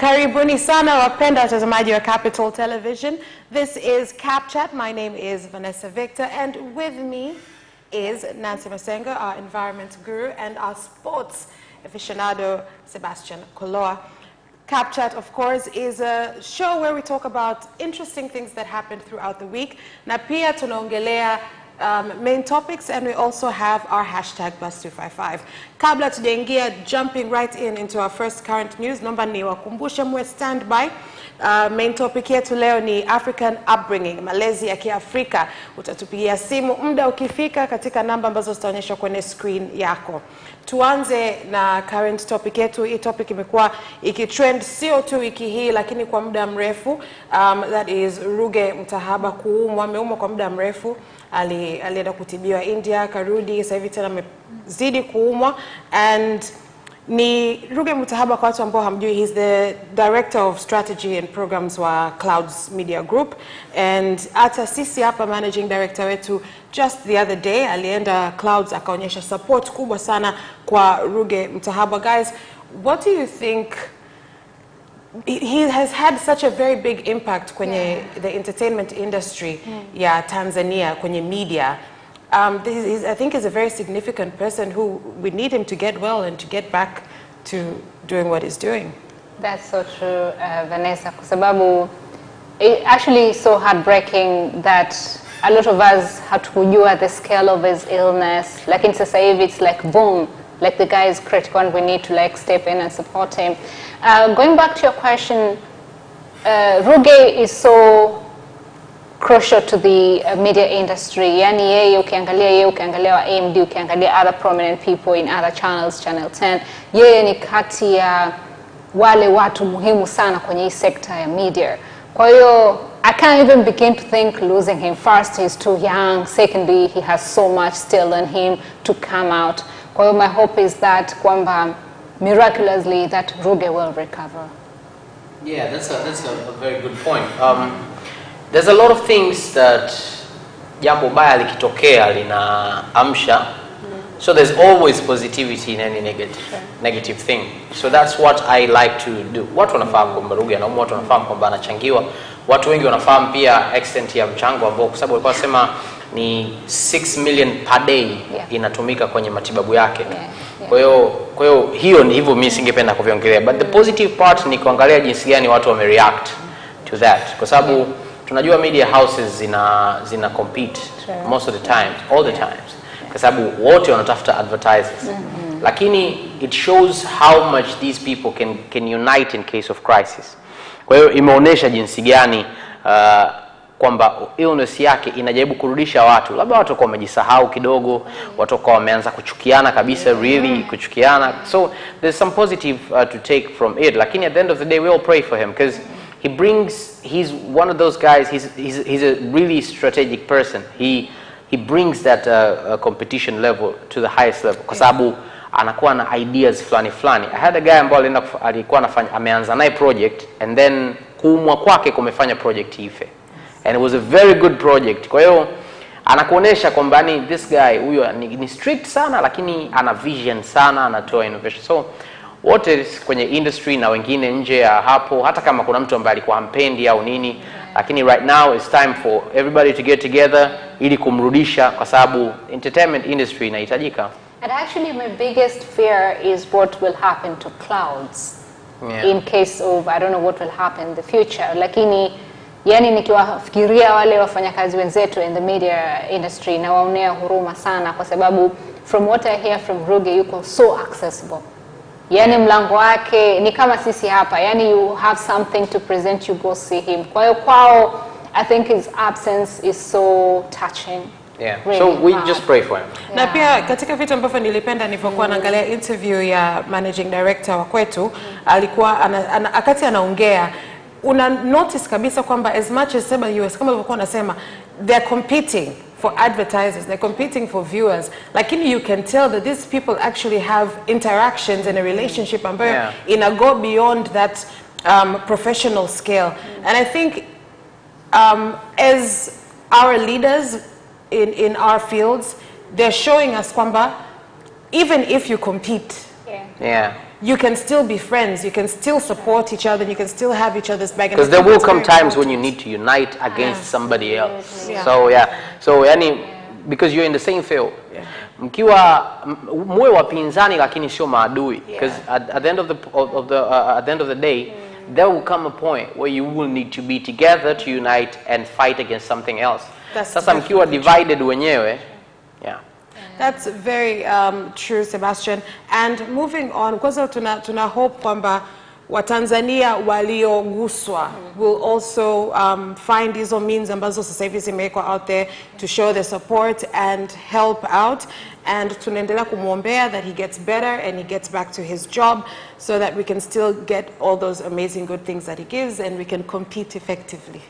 Karibuni sana wapenda watazamaji wa Capital Television. This is CapChat. My name is Vanessa Victor, and with me is Nancy Masengo, our environment guru, and our sports aficionado, Sebastian Koloa. CapChat, of course, is a show where we talk about interesting things that happened throughout the week. Na pia tunaongelea main topics, and we also have our hashtag #Bus255. Kabla tujaingia, jumping right into our first current news, nomba ni wakumbushe mwe standby. Main topic yetu leo ni African upbringing, malezi ya Kiafrika. Utatupigia simu muda ukifika katika namba ambazo zitaonyeshwa kwenye screen yako. Tuanze na current topic yetu. Hii topic imekuwa ikitrend sio tu wiki hii lakini kwa muda mrefu. That is Ruge Mutahaba kuumwa, ameumwa kwa muda mrefu. Alienda kutibiwa India, karudi, sasa hivi tena amezidi kuumwa. And ni Ruge Mutahaba, kwa watu ambao hamjui, he's the director of strategy and programs wa Clouds Media Group, and hata sisi hapa managing director wetu just the other day alienda Clouds akaonyesha support kubwa sana kwa Ruge Mutahaba. Guys, what do you think? He has had such a very big impact kwenye the entertainment industry ya Tanzania, kwenye media. I think he's a very significant person who we need him to get well and to get back to doing what he's doing. That's so true, Vanessa, kwa sababu it actually so heartbreaking that a lot of us hatukujua the scale of his illness. Like in sasa hivi, it's like boom, like the guy is critical and we need to like step in and support him. Going back to your question, Ruge is so crucial to the media industry. Yani yeye ukiangalia wa AMD, ukiangalia other prominent people in other channels, Channel 10, yeye ni kati ya wale watu muhimu sana kwenye hii sector ya media. Kwa hiyo I can't even begin to think losing him. First, he's too young. Secondly, he has so much still in him to come out. Kwa hiyo my hope is that kwamba miraculously that Ruge will recover. Yeah, that's a very good point. There's a lot of things that jambo baya likitokea linaamsha. So there's always positivity in any negative thing. So that's what I like to do. Watu wanafahamu kwamba Ruge anaumwa, watu wanafahamu kwamba anachangiwa. Watu wengi wanafahamu pia extent ya mchango ambao, kwa sababu walikuwa wasema ni 6 million per day inatumika kwenye matibabu yake. Kwa hiyo hiyo ni hivyo, mimi singependa kuviongelea. But the positive part ni kuangalia jinsi gani watu wamereact to that. Kwa sababu tunajua media houses zina compete most of the times, all the times, kwa sababu wote wanatafuta advertisers. Lakini it shows how much these people can unite in case of crisis. Kwa hiyo imeonyesha jinsi gani kwamba illness yake inajaribu kurudisha watu. Labda watu kwa wamejisahau kidogo, watu kwa wameanza kuchukiana kabisa, really kuchukiana. So there's some positive to take from it. Lakini at the end of the day, we all pray for him because he's one of those guys. He's a really strategic person. He brings that competition level to the highest level kwa sababu anakuwa na ideas fulani. I had a guy ambaye alikuwa anafanya, ameanza naye project and then kuumwa kwake kumefanya project ife. And it was a very good project. Kwa hiyo anakuonesha kwamba ni this guy huyo ni strict sana lakini ana vision sana, anatoa innovation. So wote kwenye industry na wengine nje ya hapo, hata kama kuna mtu ambaye alikuwa hampendi au nini, lakini right now it's time for everybody to get together ili kumrudisha, kwa sababu entertainment industry inahitajika. And actually my biggest fear is what will happen to Clouds in case of, I don't know what will happen in the future. Lakini yani nikiwafikiria wale wafanyakazi wenzetu in the media industry na waonea huruma sana, kwa sababu from what I hear from Ruge, yuko so accessible. Yani mlango wake ni kama sisi hapa, yani you have something to present, you go see him. Kwa hiyo kwao, I think his absence is so touching. Yeah. Really, so we just pray for him. Na pia katika vitu ambavyo nilipenda nilipokuwa naangalia interview ya managing director wa kwetu, alikuwa akati anaongea, una notice kabisa kwamba as much as Seba US kama walikuwa wanasema they're competing for advertisers, they're competing for viewers, lakini you can tell that these people actually have interactions and a relationship ambayo ina go beyond that professional scale. And I think as our leaders in our fields, they're showing us kwamba even if you compete, you can still be friends, you can still support each other, and you can still have each other's back. Because there will come times when you need to unite against somebody else. Yeah. So because you're in the same field. Mkiwa muwe wapinzani lakini sio maadui. Because at the end of the day, there will come a point where you will need to be together to unite and fight against something else. Sasa mkiwa divided wenyewe, That's very true, Sebastian. And moving on, kwa tuna hope kwamba Watanzania walioguswa will also find hizo means ambazo sasa hivi zimewekwa out there to show their support and help out. And tunaendelea kumuombea that he gets better and he gets back to his job so that we can still get all those amazing good things that he gives and we can compete effectively.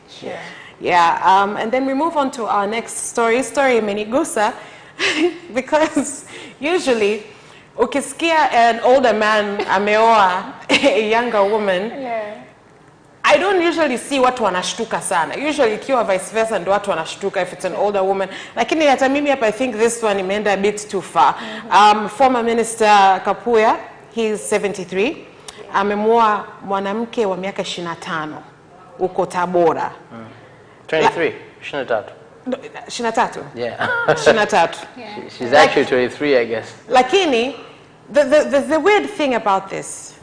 And then we move on to our next story imenigusa because usually ukisikia an older man ameoa a younger woman, I don't usually see watu wanashtuka sana. Usually ikiwa vice versa ndo watu wanashtuka if it's an older woman. Lakini hata mimi hapa I think this one imeenda a bit too far. Former Minister Kapuya, he's 73. Amemuoa mwanamke wa miaka 25 uko Tabora. 23, 23. 23? Yeah. 23. She's actually 23, I guess. Lakini, the weird thing about this,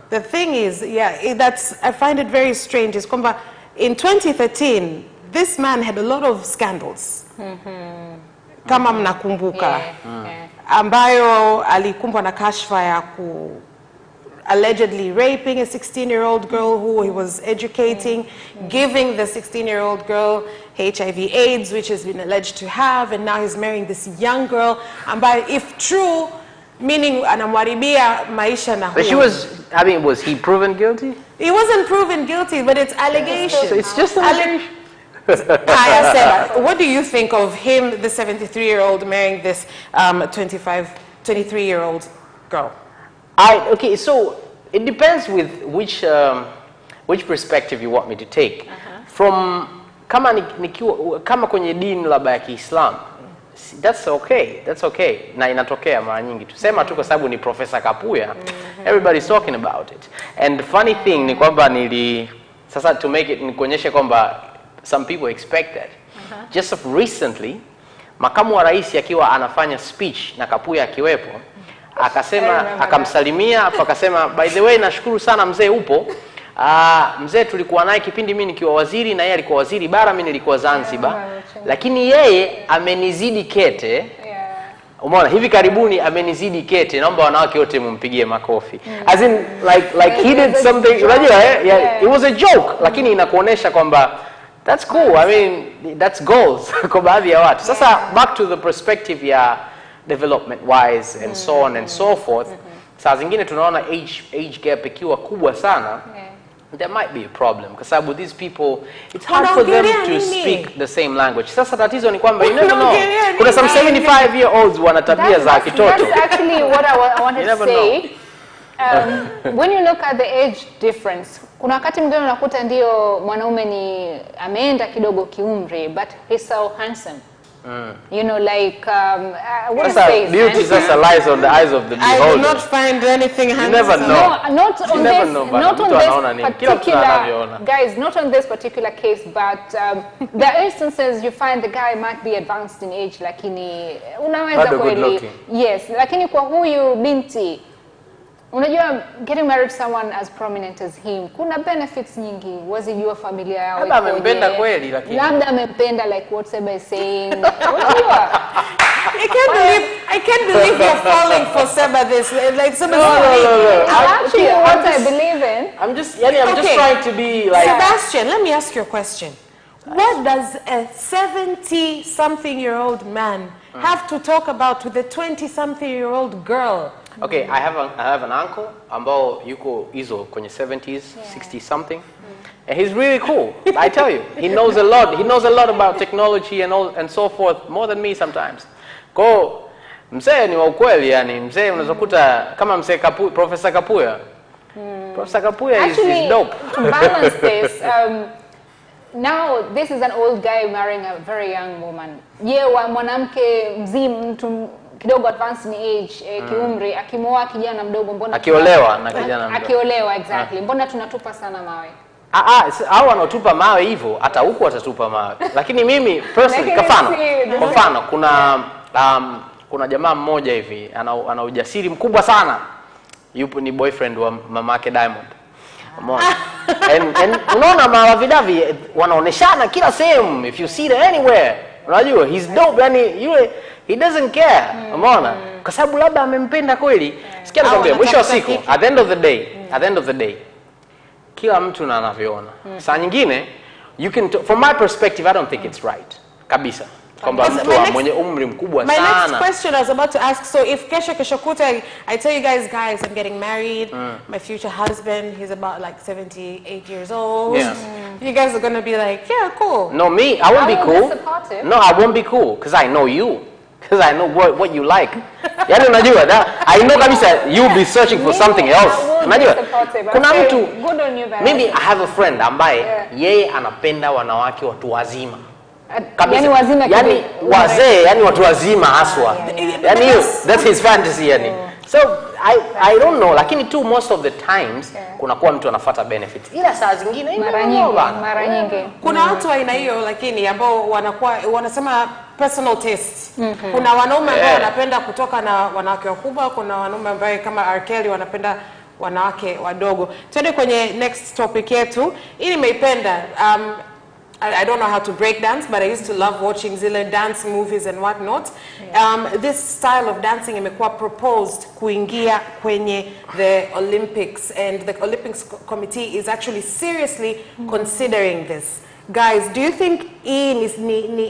the thing is, I find it very strange, is kwamba in 2013, this man had a lot of scandals. Kama mnakumbuka. Ambayo alikumbwa na kashfa ya allegedly raping a 16-year-old girl who he was educating, giving the 16-year-old girl HIV/AIDS, which has been alleged to have, and now he's marrying this young girl. And by if true, meaning anamwaribia maisha na But was he proven guilty? He wasn't proven guilty, but it's allegations. So it's just allegation. Kaya Seba, what do you think of him, the 73-year-old, marrying this 23-year-old girl? Okay, so it depends with which perspective you want me to take. From kama kwenye dini labda ya Kiislamu, that's okay. Na inatokea mara nyingi. Tusema tu kwa sababu ni Professor Kapuya, everybody's talking about it. And the funny thing ni kwamba sasa to make it nikuonyeshe kwamba some people expect that. Just of recently, makamu wa rais akiwa anafanya speech na Kapuya akiwepo, akamsalimia afu akasema, by the way, nashukuru sana mzee upo. Mzee tulikuwa naye kipindi mimi nikiwa waziri na yeye alikuwa waziri bara, mimi nilikuwa Zanzibar. Lakini yeye amenizidi kete. Umeona, hivi karibuni amenizidi kete. Naomba wanawake wote mumpigie makofi. As in like he did something, unajua it was a joke, lakini inakuonesha kwamba that's cool. I mean, that's goals kwa baadhi ya watu. Sasa back to the perspective ya development wise and so on and so forth. Saa zingine tunaona age gap ikiwa kubwa sana. There might be a problem kwa sababu these people, it's hard for them to speak the same language. Sasa tatizo ni kwamba you never know. Kuna some 75-year-olds wana tabia za kitoto. That's actually what I wanted to say. When you look at the age difference, kuna wakati mwingine unakuta ndio mwanaume ni ameenda kidogo kiumri, but he's so handsome. You know, like what is beauty just lies on the eyes of the beholder. I do not find anything handsome. You never know. No, not on this particular guys, not on this particular case, but there are instances you find the guy might be advanced in age, lakini unaweza kweli. Yes, lakini kwa huyu binti, unajua, getting married to someone as prominent as him, kuna benefits nyingi, wazijua familia yao. Labda amempenda kweli, lakini labda amempenda, like what Seba is saying. Unajua, I can't believe you're falling for Seba this. Like Seba actually what I believe in. I'm just trying to be like Sebastian, let me ask you a question. What does a 70-something-year-old man have to talk about with a 20-something-year-old girl? Okay, I have an uncle ambao yuko hizo kwenye 70s, 60 something. And he's really cool. I tell you, he knows a lot. He knows a lot about technology and so forth, more than me sometimes. Kwa mzee ni wa ukweli, yani mzee unaweza kuta kama mzee Professor Kapuya. Professor Kapuya is dope. To balance this, now this is an old guy marrying a very young woman. Mwanamke mtu kidogo advanced in age, kiumri, akimoa kijana mdogo, mbona akiolewa na kijana mdogo. Akiolewa, exactly. Mbona tunatupa sana mawe? Hao wanaotupa mawe hivyo, hata huko watatupa mawe. Lakini mimi personally, kwa mfano kuna jamaa mmoja hivi ana ujasiri mkubwa sana. Yupo ni boyfriend wa mamake Diamond. Umeona? and unaona mawavidavi wanaoneshana kila sehemu, if you see them anywhere. Unajua he's dope, yani yule he doesn't care. Umeona? Kwa sababu labda amempenda kweli. Sikia nikwambia, mwisho wa siku, at the end of the day, kila mtu na anavyoona. Saa nyingine you can from my perspective I don't think it's right. Kabisa. Kwamba mtu mwenye umri mkubwa sana. My next question I was about to ask, so if kesho kuta I tell you guys I'm getting married, my future husband, he's about like 78 years old. Yeah. You guys are going to be like, yeah, cool. No, me, I won't be cool. No, I won't be cool because I know you. Because I know what you like. Yani unajua that I know kabisa you'll be searching for something else. Unajua kuna mtu, maybe I have a friend ambaye yeye anapenda wanawake watu wazima. Yani wazima, yani wazee, yani watu wazima haswa. Yani that's his fantasy yani. So I don't know, lakini tu most of the times kuna kuwa mtu anafuata benefits. Ila saa zingine mara nyingi kuna watu aina hiyo lakini ambao wanasema personal taste. Kuna wanaume ambao wanapenda kutoka na wanawake wakubwa, kuna wanaume ambao kama R. Kelly wanapenda wanawake wadogo. Twende kwenye next topic yetu. Hii nimeipenda. I don't know how to break dance, but I used to love watching zile dance movies and whatnot. This style of dancing imekuwa proposed kuingia kwenye the Olympics, and the Olympics committee is actually seriously considering this. Guys, do you think hii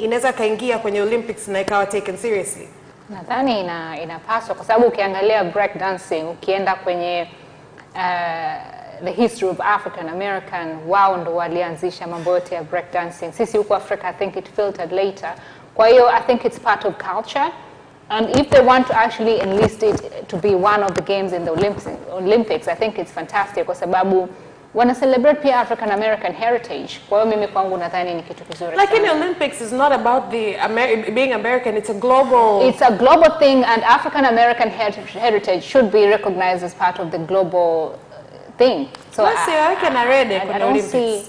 inaweza kaingia kwenye Olympics na ikawa taken seriously? Nadhani inapaswa kwa sababu ukiangalia break dancing, ukienda kwenye the history of African American, wao ndo walianzisha mambo yote ya break dancing. Sisi huko Africa, I think it filtered later. Kwa hiyo I think it's part of culture, and if they want to actually enlist it to be one of the games in the Olympics, I think it's fantastic kwa sababu wana celebrate pia African American heritage. Kwa hiyo mimi kwangu nadhani ni kitu kizuri. Like in Olympics is not about the being American, it's a global thing, and African American heritage should be recognized as part of the global thing. So I don't see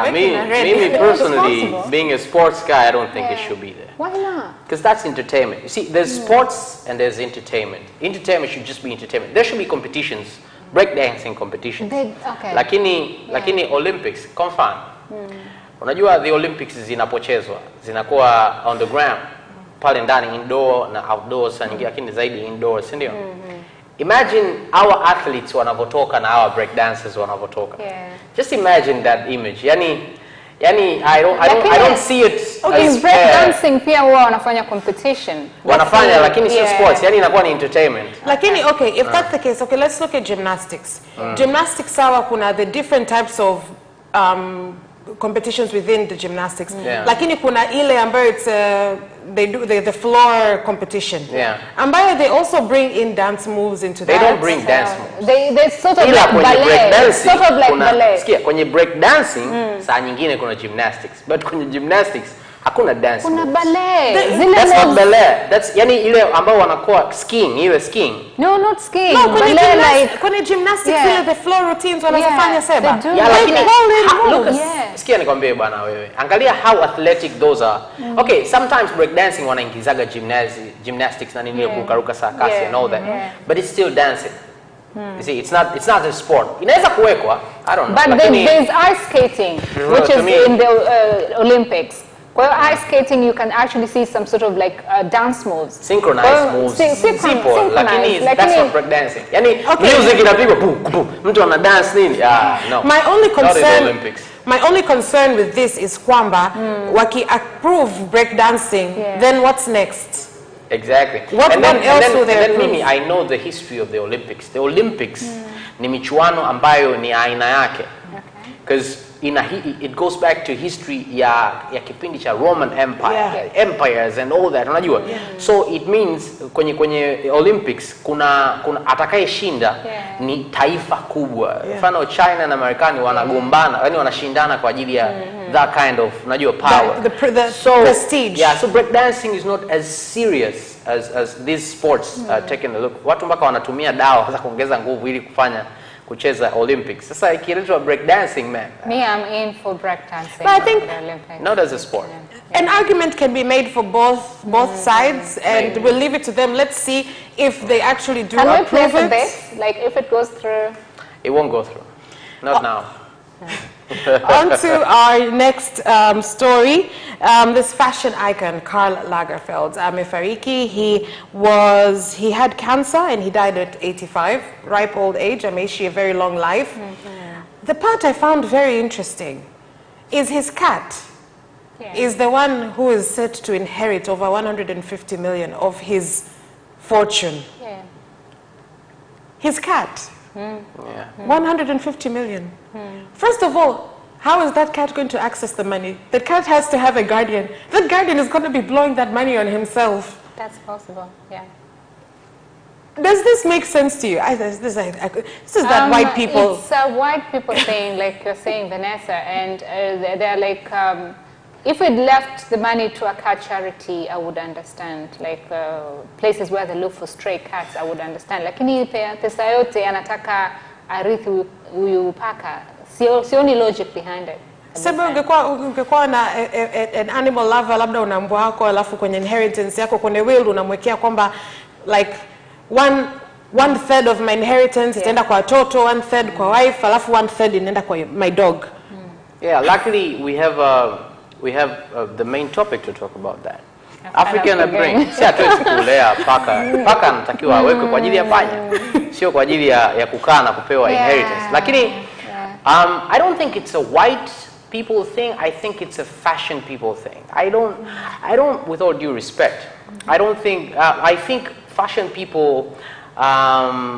me personally, being a sports guy, I don't think it should be there. Why not? Because that's entertainment. You see, there's sports and there's entertainment. Entertainment should just be entertainment. There should be competitions, breakdancing competitions. Lakini Olympics, kwa mfano. Unajua the Olympics zinapochezwa, zinakuwa on the ground, pale ndani, indoor na outdoors, lakini zaidi indoors, ndio? Imagine our athletes wanavotoka na our breakdancers wanavotoka. Just imagine that image. Yani I don't see it as breakdancing pia wao wanafanya competition. Wanafanya lakini sio sports. Yani inakuwa ni entertainment. Lakini if that's the case, let's look at gymnastics. Gymnastics sawa kuna the different types of competitions within the gymnastics. Lakini kuna ile ambayo it's they do the floor competition. Ambayo they also bring in dance moves into that. They don't bring dance moves. They sort of like ballet. Sort of like ballet. Sikia, kwenye break dancing saa nyingine kuna gymnastics, but kwenye gymnastics hakuna dance. Kuna ballet. That's not ballet. That's yani ile ambao wanakuwa skiing, ile skiing. No, not skiing. No, kwenye gymnastics ile the floor routines wanazofanya sema. Lakini sikia nikwambie bwana wewe. Angalia how athletic those are. Okay, sometimes break dancing wanaingizaga gymnastics na nini kuruka sakasi and all that. But it's still dancing. You see, it's not a sport. Inaweza kuwekwa, I don't know. But there's ice skating, which is in the Olympics. Well, ice skating, you can actually see some sort of like dance moves. Synchronized moves. Simple. Lakini that's not break dancing. Yani music inapigwa mtu ana dance nini? No. My only concern with this is kwamba waki approve break dancing, then what's next? Exactly. What else will they approve? Mimi, I know the history of the Olympics. The Olympics ni michuano ambayo ni aina yake. Because it goes back to history ya kipindi cha Roman Empire, empires and all that, unajua. So it means kwenye Olympics kuna atakayeshinda ni taifa kubwa. Mfano China na Marekani wanagombana, yani wanashindana kwa ajili ya that kind of, unajua, power. The prestige. Yeah, so breakdancing is not as serious as these sports taking a look. Watu mpaka wanatumia dawa za kuongeza nguvu ili kucheza Olympics. Sasa ikiletwa breakdancing, man. Me, I'm in for breakdancing. But I think the Olympics. Not as a sport. An argument can be made for both sides, and we'll leave it to them. Let's see if they actually do approve it. Can we play for this? Like if it goes through? It won't go through. Not now. On to our next story. This fashion icon, Karl Lagerfeld, amefariki. He had cancer and he died at 85, ripe old age. Ameishi a very long life. The part I found very interesting is his cat is the one who is set to inherit over 150 million of his fortune. His cat. 150 million. First of all, how is that cat going to access the money? The cat has to have a guardian. That guardian is going to be blowing that money on himself. That's possible, yeah. Does this make sense to you? This is that white people. It's white people saying, like you're saying, Vanessa, and they're like, if we'd left the money to a cat charity, I would understand. Like places where they look for stray cats, I would understand. Lakini pesa yote anataka arithi huyu paka. Sioni logic behind it. Sema ungekuwa na an animal lover, labda una mbwa wako alafu kwenye inheritance yako kwenye will unamwekea kwamba like one third of my inheritance itaenda kwa watoto, 1/3 kwa wife, alafu 1/3 inaenda kwa my dog. Yeah, luckily we have the main topic to talk about that. African upbringing. Si hatuwezi kulea paka. Paka anatakiwa awekwe kwa ajili ya panya, sio kwa ajili ya kukaa na kupewa inheritance. Lakini I don't think it's a white people thing. I think it's a fashion people thing. I don't, with all due respect, I don't think, I think fashion people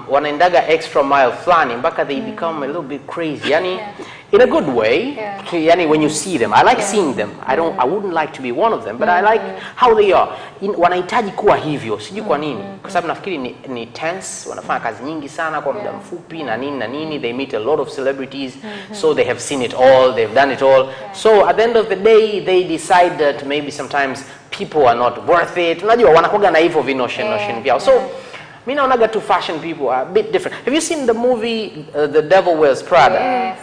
wanaendaga extra mile flani mpaka they become a little bit crazy. Yani, in a good way. Yani, when you see them, I like seeing them. I wouldn't like to be one of them, but I like how they are. Wanahitaji kuwa hivyo, sijui kwa nini. Kwa sababu nafikiri ni tense, wanafanya kazi nyingi sana kwa muda mfupi na nini. They meet a lot of celebrities, so they have seen it all, they've done it all. So at the end of the day, they decide that maybe sometimes people are not worth it. Unajua wanakuwa na hivyo notion vyao. So mimi naonaga tu fashion people are a bit different. Have you seen the movie The Devil Wears Prada? Yes.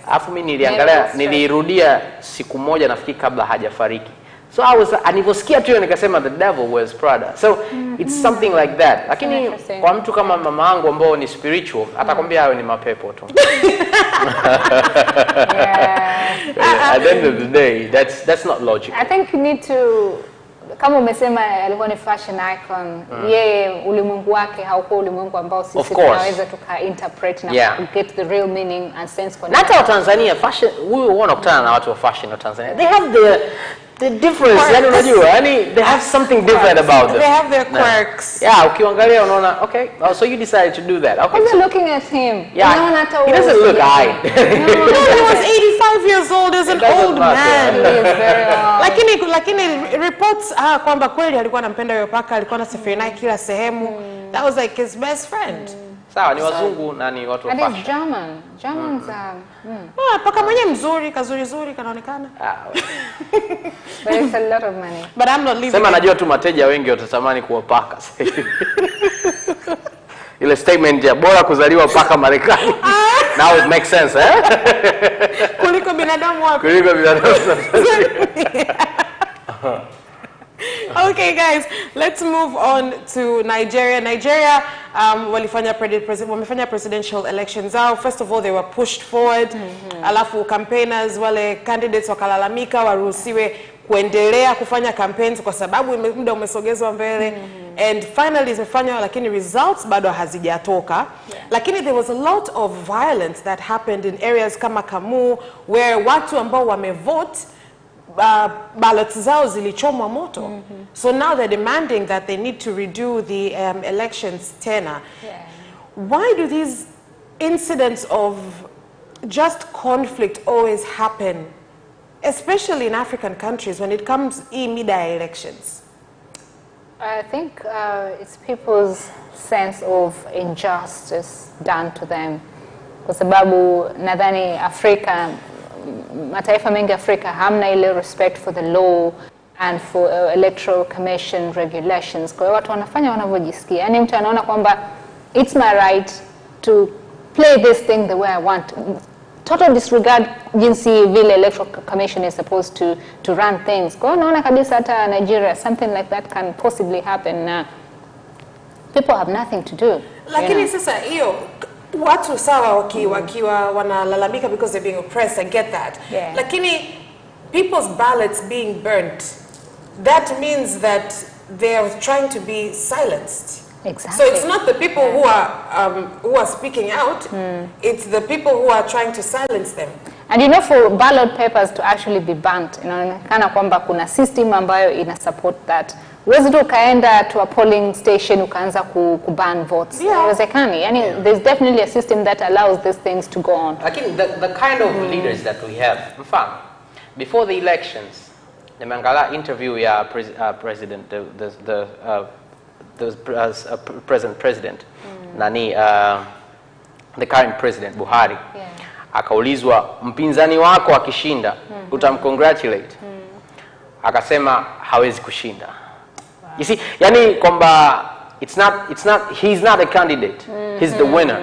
Afu mimi nilirudia siku moja nafikiri kabla hajafariki. So nilivyosikia tu nikasema The Devil Wears Prada. So it's something like that. Lakini kwa mtu kama mama yangu ambao ni spiritual, atakwambia hayo ni mapepo tu. At the end of the day, that's not logical. I think you need to, kama umesema alikuwa ni fashion icon, yeye ulimwengu wake haukuwa ulimwengu ambao sisi tunaweza tuka-interpret na get the real meaning and sense kwa. Hata wa Tanzania fashion, wewe unakutana na watu wa fashion wa Tanzania. They have the difference, yani unajua, yani they have something different about them. They have their quirks. Yeah, ukiangalia unaona, okay, so you decided to do that. Okay. Also looking at him. Yeah, he doesn't look high. He was 85 years old, as an old man. He is very old. Lakini reports kwamba kweli alikuwa anampenda yule paka, alikuwa anasafiri naye kila sehemu. That was like his best friend. Sawa, ni wazungu na ni watu wa fashion. And it's German. Germans are paka mwenye mzuri, kazuri kanaonekana. But it's a lot of money. But I'm not leaving. Sema najua tu mateja wengi watatamani kuwa paka. Ile statement ya bora kuzaliwa paka Marekani. Now it makes sense, Kuliko binadamu wapi? Kuliko binadamu. Okay, guys, let's move on to Nigeria. Nigeria wamefanya presidential elections out. First of all, they were pushed forward. Alafu campaigners, wale candidates wakalalamika waruhusiwe kuendelea kufanya campaigns kwa sababu muda umesogezwa mbele. And finally zimefanywa, lakini results bado hazijatoka. Lakini there was a lot of violence that happened in areas kama Kamu, where watu ambao wamevote ballots zao zilichomwa moto. So now they're demanding that they need to redo the elections tena. Why do these incidents of just conflict always happen, especially in African countries when it comes mid-year elections? I think it's people's sense of injustice done to them. Kwa sababu nadhani Afrika, mataifa mengi Afrika hamna ile respect for the law and for electoral commission regulations. Kwa hiyo watu wanafanya wanavyojisikia. Yaani mtu anaona kwamba it's my right to play this thing the way I want. Total disregard jinsi vile electoral commission is supposed to run things. Kwa hiyo naona kabisa hata Nigeria something like that can possibly happen. People have nothing to do. Lakini sasa hiyo watu sawa wakiwa wanalalamika because they're being oppressed, I get that. Yeah. Lakini people's ballots being burnt, that means that they are trying to be silenced. Exactly. So it's not the people who are speaking out, it's the people who are trying to silence them. And you know, for ballot papers to actually be burnt, inaonekana kwamba kuna system ambayo ina support that. Huwezi tu ukaenda to a polling station ukaanza kuban votes. Haiwezekani. Yani there's definitely a system that allows these things to go on. Lakini the kind of leaders that we have, mfano, before the elections, nimeangalia interview ya president, president, nani, the current president Buhari. Yeah. Akaulizwa mpinzani wako akishinda, utamcongratulate. Akasema hawezi kushinda. You see, yani kwamba he's not a candidate. He's the winner.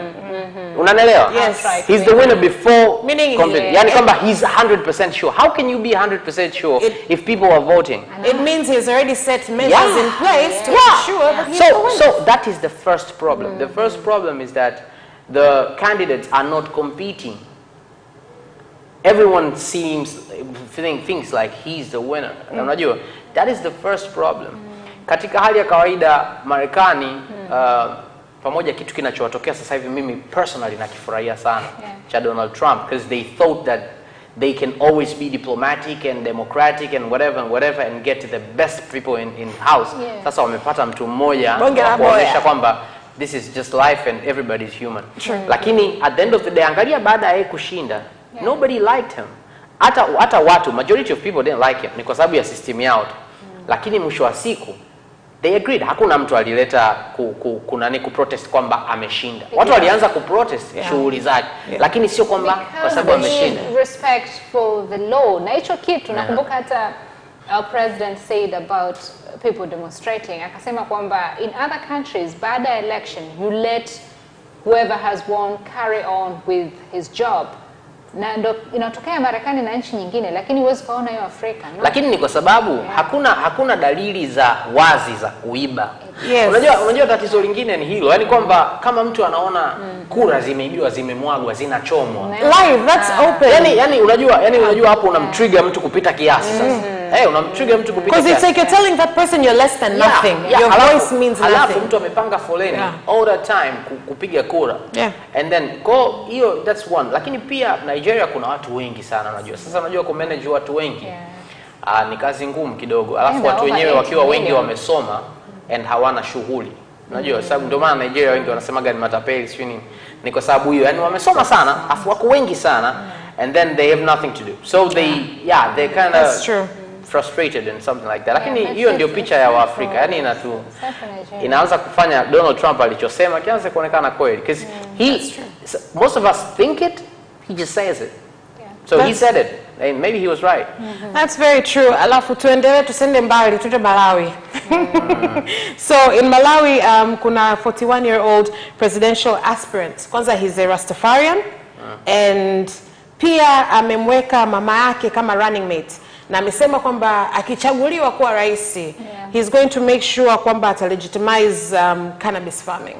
Unanielewa? Yes. Right. He's the winner before Meaning, yani kwamba he's 100% sure. How can you be 100% sure if people are voting? It means he's already set measures in place to ensure that he's the winner. So that is the first problem. The first problem is that the candidates are not competing. Everyone thinks like he's the winner. Unajua, that is the first problem. Katika hali ya kawaida Marekani, pamoja kitu kinachowatokea sasa hivi mimi personally nakifurahia sana cha Donald Trump, because they thought that they can always be diplomatic and democratic and whatever and get the best people in house. Sasa wamepata mtu mmoja kuonyesha kwamba this is just life and everybody is human. Lakini at the end of the day, angalia baada ya kushinda, nobody liked him. Hata watu, majority of people didn't like him, ni kwa sababu ya system yao. Lakini mwisho wa siku they agreed. Hakuna mtu alileta kuprotest kwamba ameshinda. Watu walianza kuprotest shughuli zake, lakini sio kwamba kwa sababu ameshinda. Respect for the law. Na hicho kitu nakumbuka hata our president said about people demonstrating. Akasema kwamba in other countries, baada ya election, you let whoever has won carry on with his job. Na ndo inatokea Marekani na nchi nyingine, lakini huwezi kuona hiyo Afrika. No? Lakini ni kwa sababu hakuna dalili za wazi za kuiba. Yes. Unajua tatizo lingine ni hilo. Yaani kwamba kama mtu anaona kura zimeibiwa, zimemwagwa, zinachomwa. Live, that's open. Yani unajua hapo unamtrigger mtu kupita kiasi sasa. Unamtrigger mtu kupita kiasi. Because it's like you're telling that person you're less than nothing. Your voice means nothing. Alafu mtu amepanga foleni all the time kupiga kura. And then hiyo that's one. Lakini pia Nigeria kuna watu wengi sana unajua. Sasa unajua ku manage watu wengi. Ni kazi ngumu kidogo. Alafu watu wenyewe wakiwa wengi wamesoma and hawana shughuli. Unajua sababu ndio maana Nigeria wengi wanasema gani matapeli sio ni kwa sababu hiyo. Yaani wamesoma sana, afu wako wengi sana and then they have nothing to do. So they kind of frustrated and something like that. Lakini hiyo ndio picha ya Waafrika. Yaani inaanza kufanya Donald Trump alichosema kianze kuonekana kweli, because most of us think it, he just says it. So he said it, and maybe he was right. That's very true. Alafu tuendelee tusende mbali tuje Malawi. So in Malawi kuna 41-year-old presidential aspirant. Kwanza he's a Rastafarian and pia amemweka mama yake kama running mate. Na amesema kwamba akichaguliwa kuwa rais, he's going to make sure kwamba ata legitimize cannabis farming.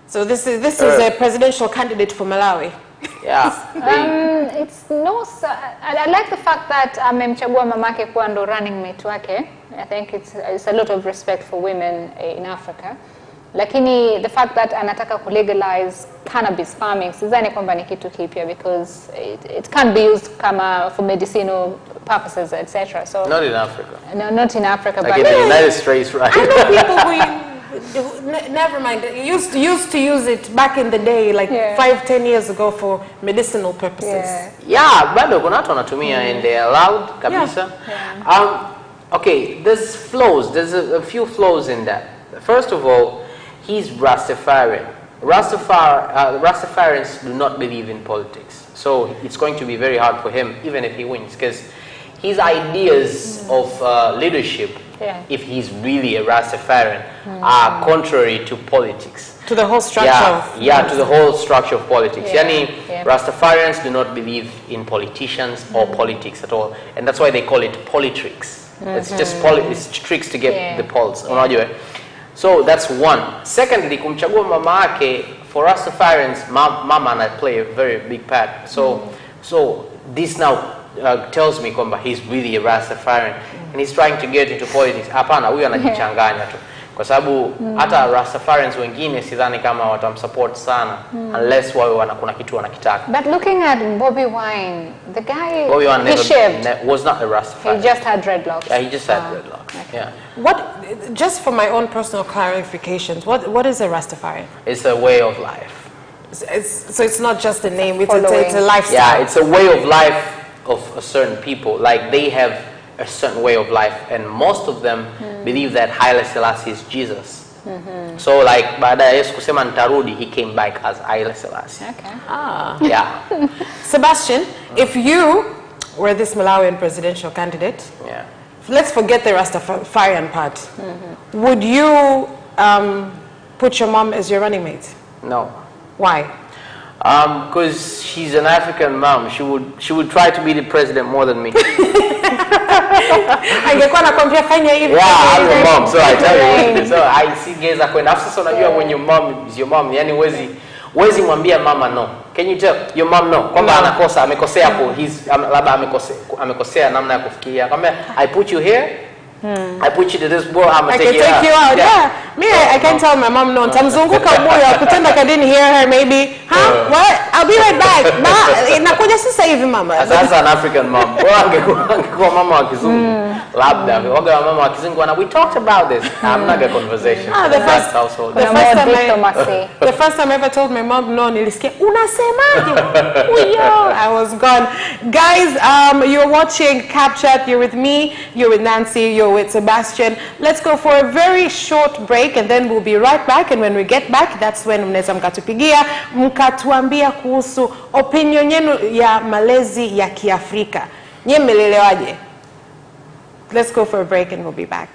So this is a presidential candidate for Malawi. It's no. I like the fact that amemchagua mamake kuwa ndo running mate wake. I think it's a lot of respect for women in Africa. Lakini the fact that anataka legalize cannabis farming, sidhani kwamba ni kitu kipya, because it can be used kama for medicinal purposes, etc. So not in Africa. No, not in Africa, like but in the United States, right? I know people who never mind. You used to use it back in the day, like 5-10 years ago for medicinal purposes. Yeah, bado kuna watu wanatumia and they are allowed kabisa. Okay, there's flaws. There's a few flaws in that. First of all, he's Rastafarian. Rastafarians do not believe in politics, so it's going to be very hard for him, even if he wins, because his ideas of leadership, if he's really a Rastafarian, are contrary to politics. To the whole structure to the whole structure of politics. Rastafarians do not believe in politicians or politics at all, and that's why they call it politricks. It's just it's tricks to get the polls. So that's one. Secondly, kumchagua mama yake, for Rastafarians, mama play a very big part. So this now tells me kwamba he's really a Rastafarian and he's trying to get into politics. Hapana, huyu anajichanganya tu. Kwa sababu hata Rastafarians wengine sidhani kama watamsupport sana unless wao kuna kitu wanakitaka. But looking at Bobby Wine, the guy Bobby Wine was not a Rastafarian. He just had dreadlocks. Yeah, he just had dreadlocks. Okay. Yeah. Just for my own personal clarifications, what is a Rastafarian? It's a way of life. So it's not just a name, it's a lifestyle. Yeah, it's a way of life of a certain people. Like they have a certain way of life, and most of them believe that Haile Selassie is Jesus. So like baada ya Yesu kusema nitarudi, he came back as Haile Selassie. Okay. Yeah. Sebastian, if you were this Malawian presidential candidate, let's forget the Rastafarian part. Would you put your mom as your running mate? No. Why? Because she's an African mom. She would try to be the president more than me. Angekuwa anakwambia fanya hivi. Yeah, I'm your mom, so I tell you. So I see guys akwenda. After so unajua when your mom is your mom, yani wezi mwambia mama no. Can you tell your mom no? Kwamba anakosa, amekosea hapo. Labda amekosea namna ya kufikiria. Kwamba I put you here. I put you to this board, I'm going to take you out. Yeah. Me, I can tell my mom no. Tamzunguka moyo, pretend like I didn't hear her maybe. What? I'll be right back. Nakuja sasa hivi mama. That's an African mom. Angekuwa mama wa kizungu. Labda, waga mama wa kizungu we talked about this. I'm not a conversation. The first time I ever told my mom no, nilisikia unasemaje? I was gone. Guys, you're watching CapChat. You're with me, you're with Nancy, you're with Sebastian. Let's go for a very short break and then we'll be right back, and when we get back, that's when mnaweza mkatupigia mkatuambia kuhusu opinion yenu ya malezi ya Kiafrika. Nyie mmelelewaje? Let's go for a break and we'll be back.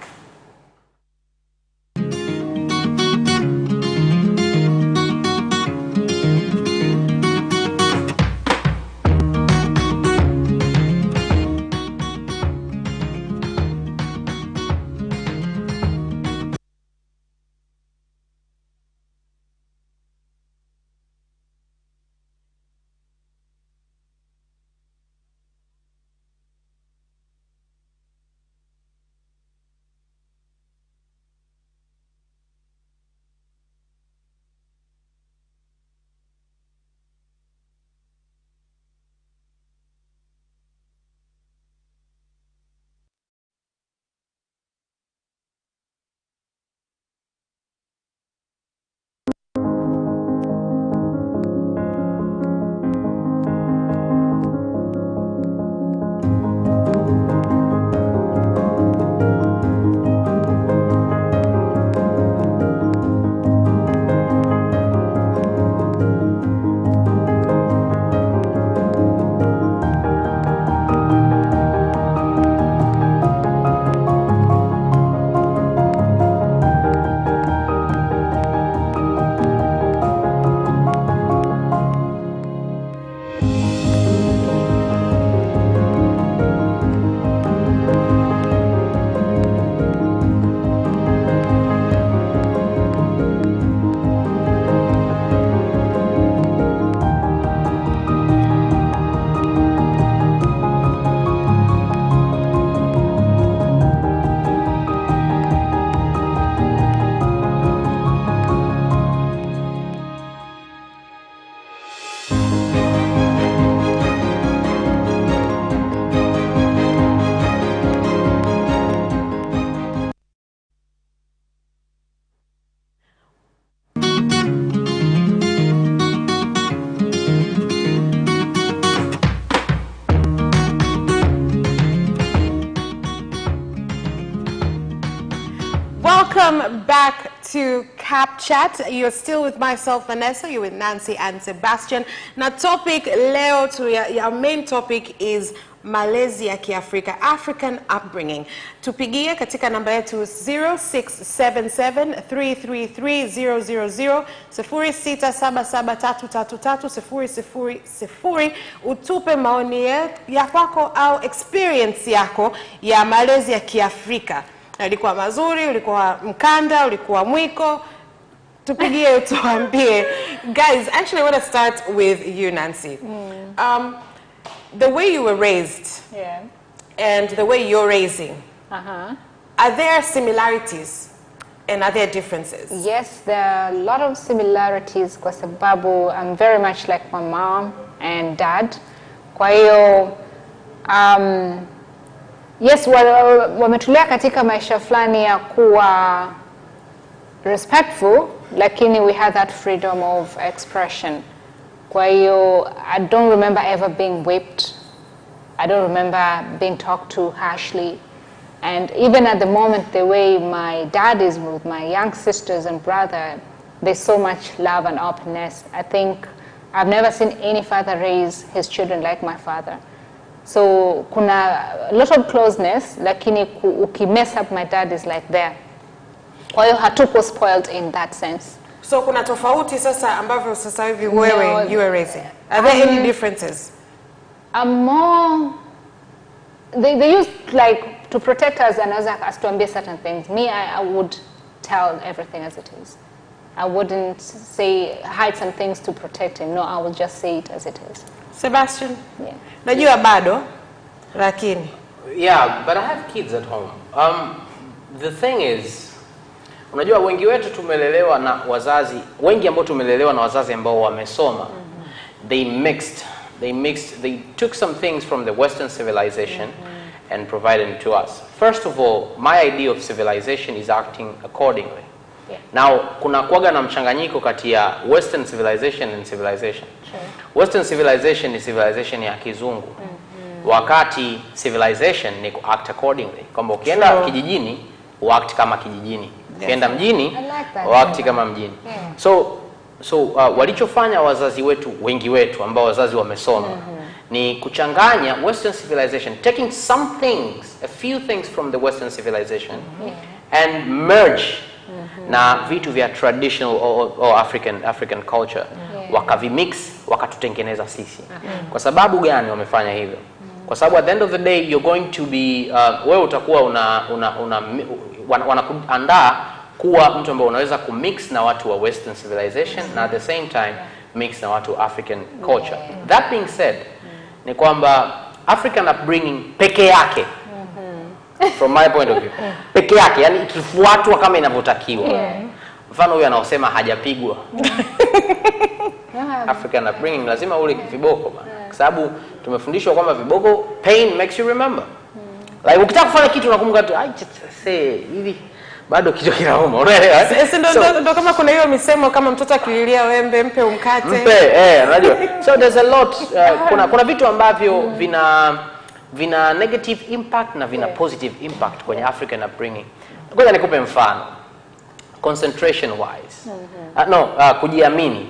back to Cap Chat. You're still with myself, Vanessa. You're with Nancy and Sebastian. Now, topic leo, our main topic is malezi ya Kiafrika, African upbringing. Tupigie katika namba yetu 0677-333-000, 0677-333-000. Utupe maoni ya kwako au experience yako ya malezi ya Kiafrika. Ulikuwa mazuri, ulikuwa mkanda, ulikuwa mwiko. Tupigie utuambie. Guys, actually I want to start with you, Nancy. The way you were raised, and the way you're raising, are there similarities and are there differences? Yes, there are a lot of similarities kwa sababu I'm very much like my mom and dad. Kwa hiyo, yes, wametulea katika maisha fulani ya kuwa respectful, lakini we had that freedom of expression. Kwa hiyo, I don't remember ever being whipped. I don't remember being talked to harshly. And even at the moment, the way my dad is with my young sisters and brother, there's so much love and openness. I think I've never seen any father raise his children like my father. So kuna a lot of closeness, lakini uki mess up, my dad is like there. Kwa hiyo hatuko spoiled in that sense. So kuna tofauti sasa ambavyo sasa hivi wewe you are raising. Are there any differences? More, they used like to protect us and us to ambie certain things. Me, I would tell everything as it is. I wouldn't say hide some things to protect him. No, I will just say it as it is. Sebastian? Yeah. Najua bado, lakini. Yeah, but I have kids at home. The thing is, unajua wengi wetu tumelelewa na wazazi, wengi ambao tumelelewa na wazazi ambao wamesoma, they took some things from the Western civilization and provided it to us. First of all, my idea of civilization is acting accordingly. Yeah. Now, kuna kuwaga na mchanganyiko kati ya Western civilization and civilization. Sure. Western civilization ni civilization ya kizungu. Wakati civilization ni act accordingly. Kwamba ukienda kijijini, uact kama kijijini. Ukienda mjini, uact kama mjini. Yeah. So walichofanya wazazi wetu, wengi wetu ambao wazazi wamesoma, ni kuchanganya Western civilization, taking some things, a few things from the Western civilization, and merge na vitu vya traditional or African culture, wakavimix, wakatutengeneza sisi. Kwa sababu gani wamefanya hivyo? Kwa sababu at the end of the day you're going to be, wewe utakuwa wanakuandaa kuwa mtu ambaye unaweza kumix na watu wa Western civilization na at the same time mix na watu African culture. That being said, ni kwamba African upbringing peke yake, from my point of view, peke yake, yani ikifuatwa kama inavyotakiwa. Mfano huyu anaosema hajapigwa. African upbringing lazima ule viboko bana. Kwa sababu tumefundishwa kwamba viboko, pain makes you remember. Like ukitaka kufanya kitu unakumbuka tu, ai say hivi bado kitu kinauma. Unaelewa? Ndio kama kuna hiyo misemo kama mtoto akililia wembe mpe umkate. Mpe, unajua. So there's a lot, kuna vitu ambavyo vina negative impact na vina positive impact kwenye African upbringing. Ngoja nikupe mfano. Concentration wise. Kujiamini.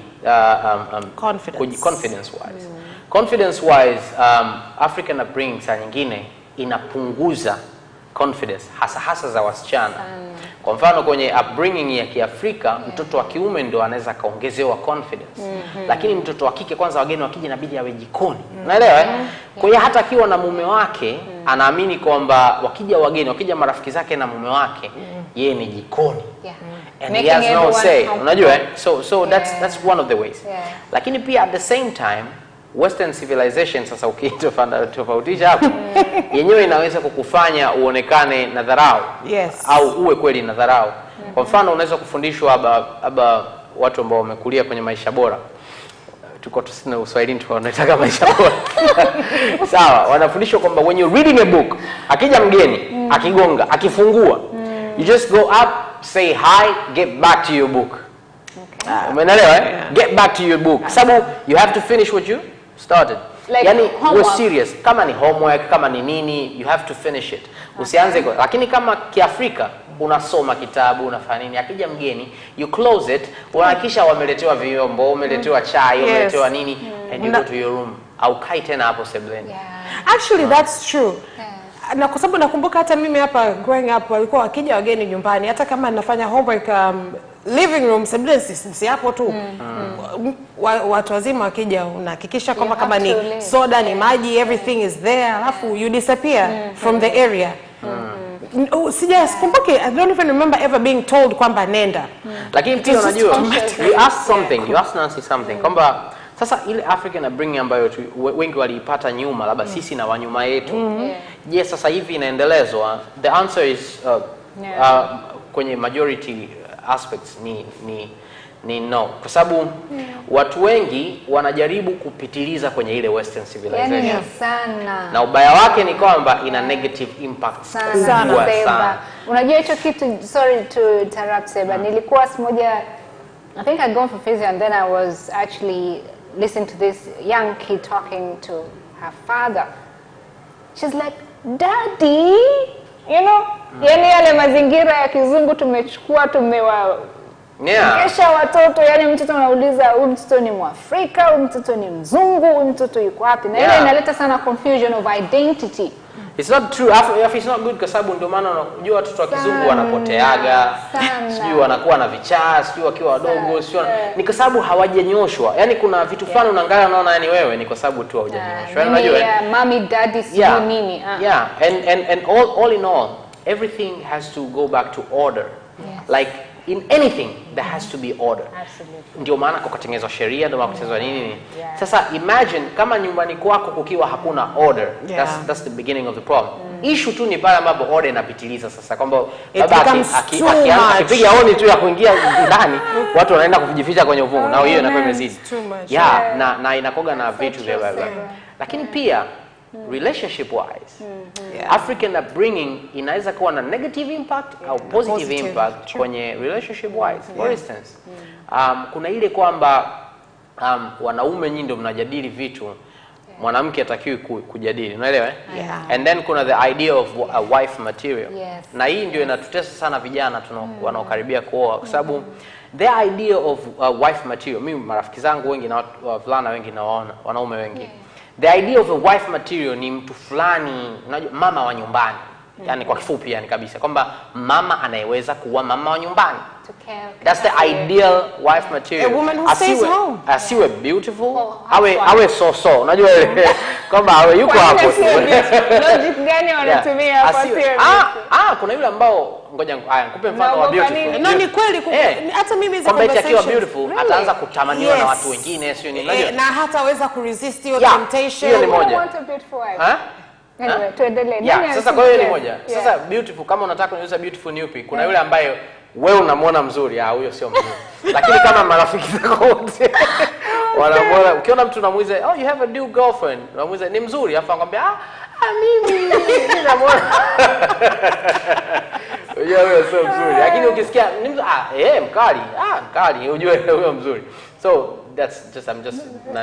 Confidence wise. Confidence wise, African upbringing saa nyingine inapunguza confidence hasa za wasichana. Kwa mfano kwenye upbringing ya Kiafrika, mtoto wa kiume ndio anaweza kaongezewa confidence. Lakini mtoto wa kike kwanza wageni wakija inabidi awe jikoni. Unaelewa? Kwa hiyo hata akiwa na mume wake, anaamini kwamba wakija marafiki zake na mume wake, yeye ni jikoni. And he has no say. Unajua? So that's one of the ways. Lakini pia at the same time, Western civilization sasa ukitofautisha hapo, yenyewe inaweza kukufanya uonekane na dharau. Au uwe kweli na dharau. Kwa mfano unaweza kufundishwa aba watu ambao wamekulia kwenye maisha bora. Tuko tusina Uswahilini tunataka maisha bora. Sawa, wanafundishwa kwamba when you're reading a book, akija mgeni, akigonga, akifungua, you just go up, say hi, get back to your book. Umeelewa? Get back to your book. Sababu you have to finish what you started. Like yani we're serious. Kama ni homework, kama ni nini, you have to finish it. Usianze lakini kama Kiafrika unasoma kitabu, unafanya nini, akija mgeni you close it, unahakisha wameletewa vyombo, umeletewa chai, umeletewa nini, and you go to your room. Aukai tena hapo sebuleni. Actually that's true. Na kwa sababu nakumbuka hata mimi hapa growing up walikuwa wakija wageni nyumbani, hata kama ninafanya homework living room sebuleni si hapo tu. Watu wazima wakija unahakikisha kwamba kama ni soda, ni maji, everything is there, alafu you disappear from the area. Sijakumbuki, I don't even remember ever being told kwamba nenda. Lakini pia unajua, you asked Nancy something kwamba sasa ile African upbringing ambayo wengi waliipata nyuma, labda sisi na wanyuma yetu, je, sasa hivi inaendelezwa? The answer is kwenye majority aspects ni no, kwa sababu watu wengi wanajaribu kupitiliza kwenye ile western civilization. Sana. Na ubaya wake ni kwamba ina negative impact sana. Unajua hicho kitu, sorry to interrupt Seba, nilikuwa siku moja, I think I'd gone for physio and then I was actually listening to this young kid talking to her father. She's like, "Daddy, you know, yani yale mazingira ya kizungu tumechukua, kesha watoto, yani mtoto anauliza huyu mtoto ni Mwafrika, huyu mtoto ni mzungu, huyu mtoto yuko wapi?" Na ile inaleta sana confusion of identity. It's not true. It's not good kwa sababu ndio maana unajua watoto wa kizungu wanapoteaga, sijui wanakuwa na vichaa, sijui wakiwa wadogo, sijui ni kwa sababu hawajanyoshwa. Yani kuna vitu fulani unaangalia unaona yani wewe ni kwa sababu tu haujanyoshwa. Unajua? Mommy, daddy, sijui nini. Yeah, and all in all, everything has to go back to order. Like in anything there has to be order. Absolutely. Ndio maana kukatengenezwa sheria, ndio maana kutengenezwa nini. Sasa imagine kama nyumbani kwako kukiwa hakuna order. That's the beginning of the problem. Issue tu ni pale ambapo order inapitiliza sasa, kwamba baba akipiga honi tu ya kuingia ndani, watu wanaenda kujificha kwenye uvungu, na hiyo inakuwa imezidi. Na inakoga na vitu vya baba. Lakini pia relationship wise, African upbringing inaweza kuwa na negative impact au positive impact kwenye relationship wise. For instance, kuna ile kwamba wanaume nyinyi ndio mnajadili vitu, mwanamke hatakiwi kujadili, unaelewa? And then kuna the idea of a wife material. Na hii ndio inatutesa sana vijana wanaokaribia kuoa, kwa sababu the idea of a wife material, mimi marafiki zangu wengi na wavulana wengi na wanaume wengi, the idea of a wife material ni mtu fulani, unajua, mama wa nyumbani. Yani kwa kifupi, yani kabisa kwamba mama anayeweza kuwa mama wa nyumbani. That's the ideal wife material. A woman who stays home. Asiwe beautiful, awe so, unajua ile kwamba awe yuko hapo. Logic gani wanatumia hapa sio? Kuna yule ambao, ngoja nikupe mfano wa beautiful. No, ni kweli, hata mimi hizo conversations. Akiwa beautiful ataanza kutamaniwa na watu wengine, sio nini, unajua? Na hataweza kuresist hiyo temptation. Hiyo ni moja. Want a beautiful wife. Anyway, tuendelee. Sasa kwa hiyo ni moja. Sasa beautiful, kama unataka kuniuliza beautiful ni upi? Kuna yule ambaye wewe unamwona mzuri, huyo sio mzuri. Lakini kama marafiki zako wote wanamwona, ukiona mtu unamuuliza, "Oh, you have a new girlfriend." Unamuuliza, "Ni mzuri?" Afa anakuambia, mimi namwona." Huyo sio mzuri. Lakini ukisikia ni mkali, mkali, unajua huyo mzuri. So that's just I'm just it's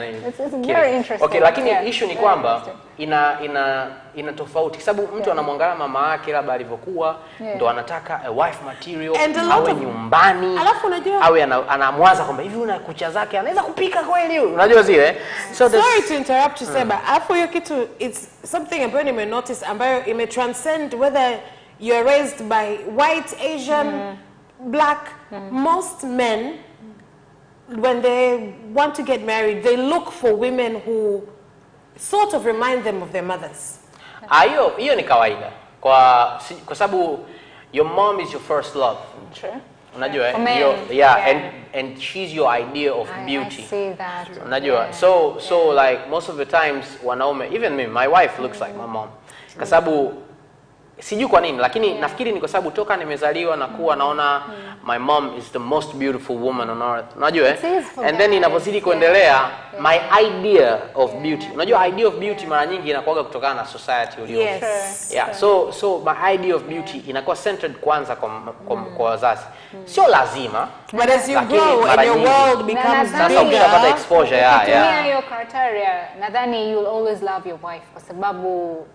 very interesting. Okay, lakini issue ni kwamba ina tofauti, sababu mtu anamwangalia mama yake labda alivyokuwa, ndo anataka a wife material, awe nyumbani, alafu unajua awe anamwaza kwamba hivi una kucha zake anaweza kupika kweli, unajua zile. So sorry to interrupt you, Seba. Alafu hiyo kitu, it's something ambayo nime notice, ambayo ime transcend whether you're raised by white, Asian, black. Most men, when they want to get married, they look for women who sort of remind them of their mothers. Hiyo ni kawaida. Kwa sababu your mom is your first love. True. Unajua, and she's your idea of beauty. I see that. Unajua, so like most of the times wanaume, even me, my wife looks like my mom. Kwa sababu sijui kwa nini, lakini nafikiri ni kwa sababu toka nimezaliwa na kuwa naona my mom is the most beautiful woman on earth. Unajua, and then inapozidi kuendelea, my idea of beauty. Unajua, idea of beauty mara nyingi inakuwa kutokana na society ulio. So my idea of beauty inakuwa centered kwanza kwa wazazi. Sio lazima, but as you grow and your world becomes sasa ukipata exposure Tumia hiyo criteria, nadhani you'll always love your wife kwa sababu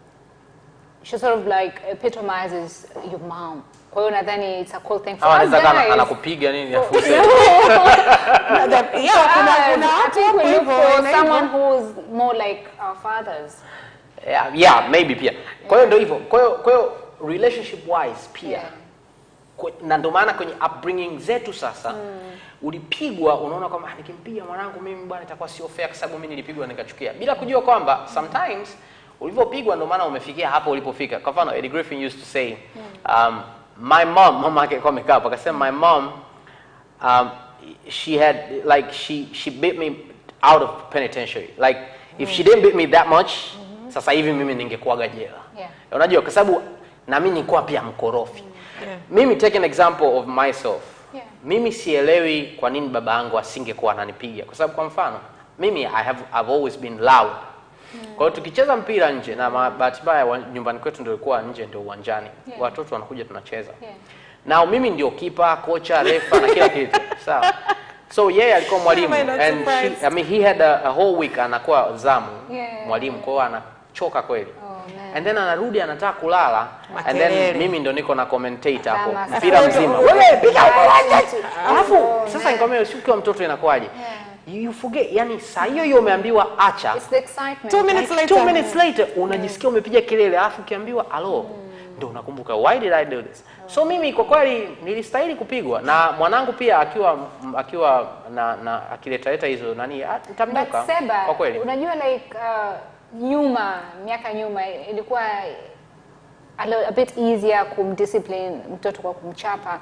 she sort of like epitomizes your mom. Kwa hiyo nadhani it's a cool thing for Hawa us anaweza guys. anakupiga nini afu I think we look for someone who's more like our fathers. Yeah, maybe pia. Kwa hiyo ndio hivyo. Kwa hiyo relationship wise pia. Na ndio maana kwenye upbringing zetu sasa ulipigwa, unaona kwamba nikimpiga mwanangu mimi bwana itakuwa sio fair kwa sababu mimi nilipigwa nikachukia. Bila kujua kwamba sometimes ulivyopigwa ndio maana umefikia hapo ulipofika. Kwa mfano Eddie Griffin used to say my mom, mama yake kwa makeup akasema my mom she had like she beat me out of penitentiary. Like if she didn't beat me that much sasa hivi mimi ningekuwa jela. Unajua kwa sababu na mimi nilikuwa pia mkorofi. Mimi take an example of myself. Mimi sielewi kwa nini baba yangu asingekuwa ananipiga kwa sababu kwa mfano mimi I've always been loud. Kwa hiyo tukicheza mpira nje na bahati mbaya nyumbani kwetu ndio ilikuwa nje ndio uwanjani. Watoto wanakuja tunacheza. Na mimi ndio kipa, kocha, refa na kila kitu. Sawa. So yeye alikuwa mwalimu and he had a whole week anakuwa zamu mwalimu kwa hiyo anachoka kweli. And then anarudi anataka kulala and then mimi ndo niko na commentator hapo mpira mzima. Wewe piga uwanja. Alafu sasa nikwambia ukiwa mtoto inakuwaje? You forget, yani saa hiyo umeambiwa acha. It's the excitement. 2 minutes later unajisikia umepiga kelele alafu ukiambiwa alo ndio unakumbuka why did I do this? So mimi kwa kweli nilistahili kupigwa na mwanangu pia akiwa na akileta hizo nani nitamdoka kwa kweli. Unajua like miaka nyuma ilikuwa a bit easier kumdiscipline mtoto kwa kumchapa.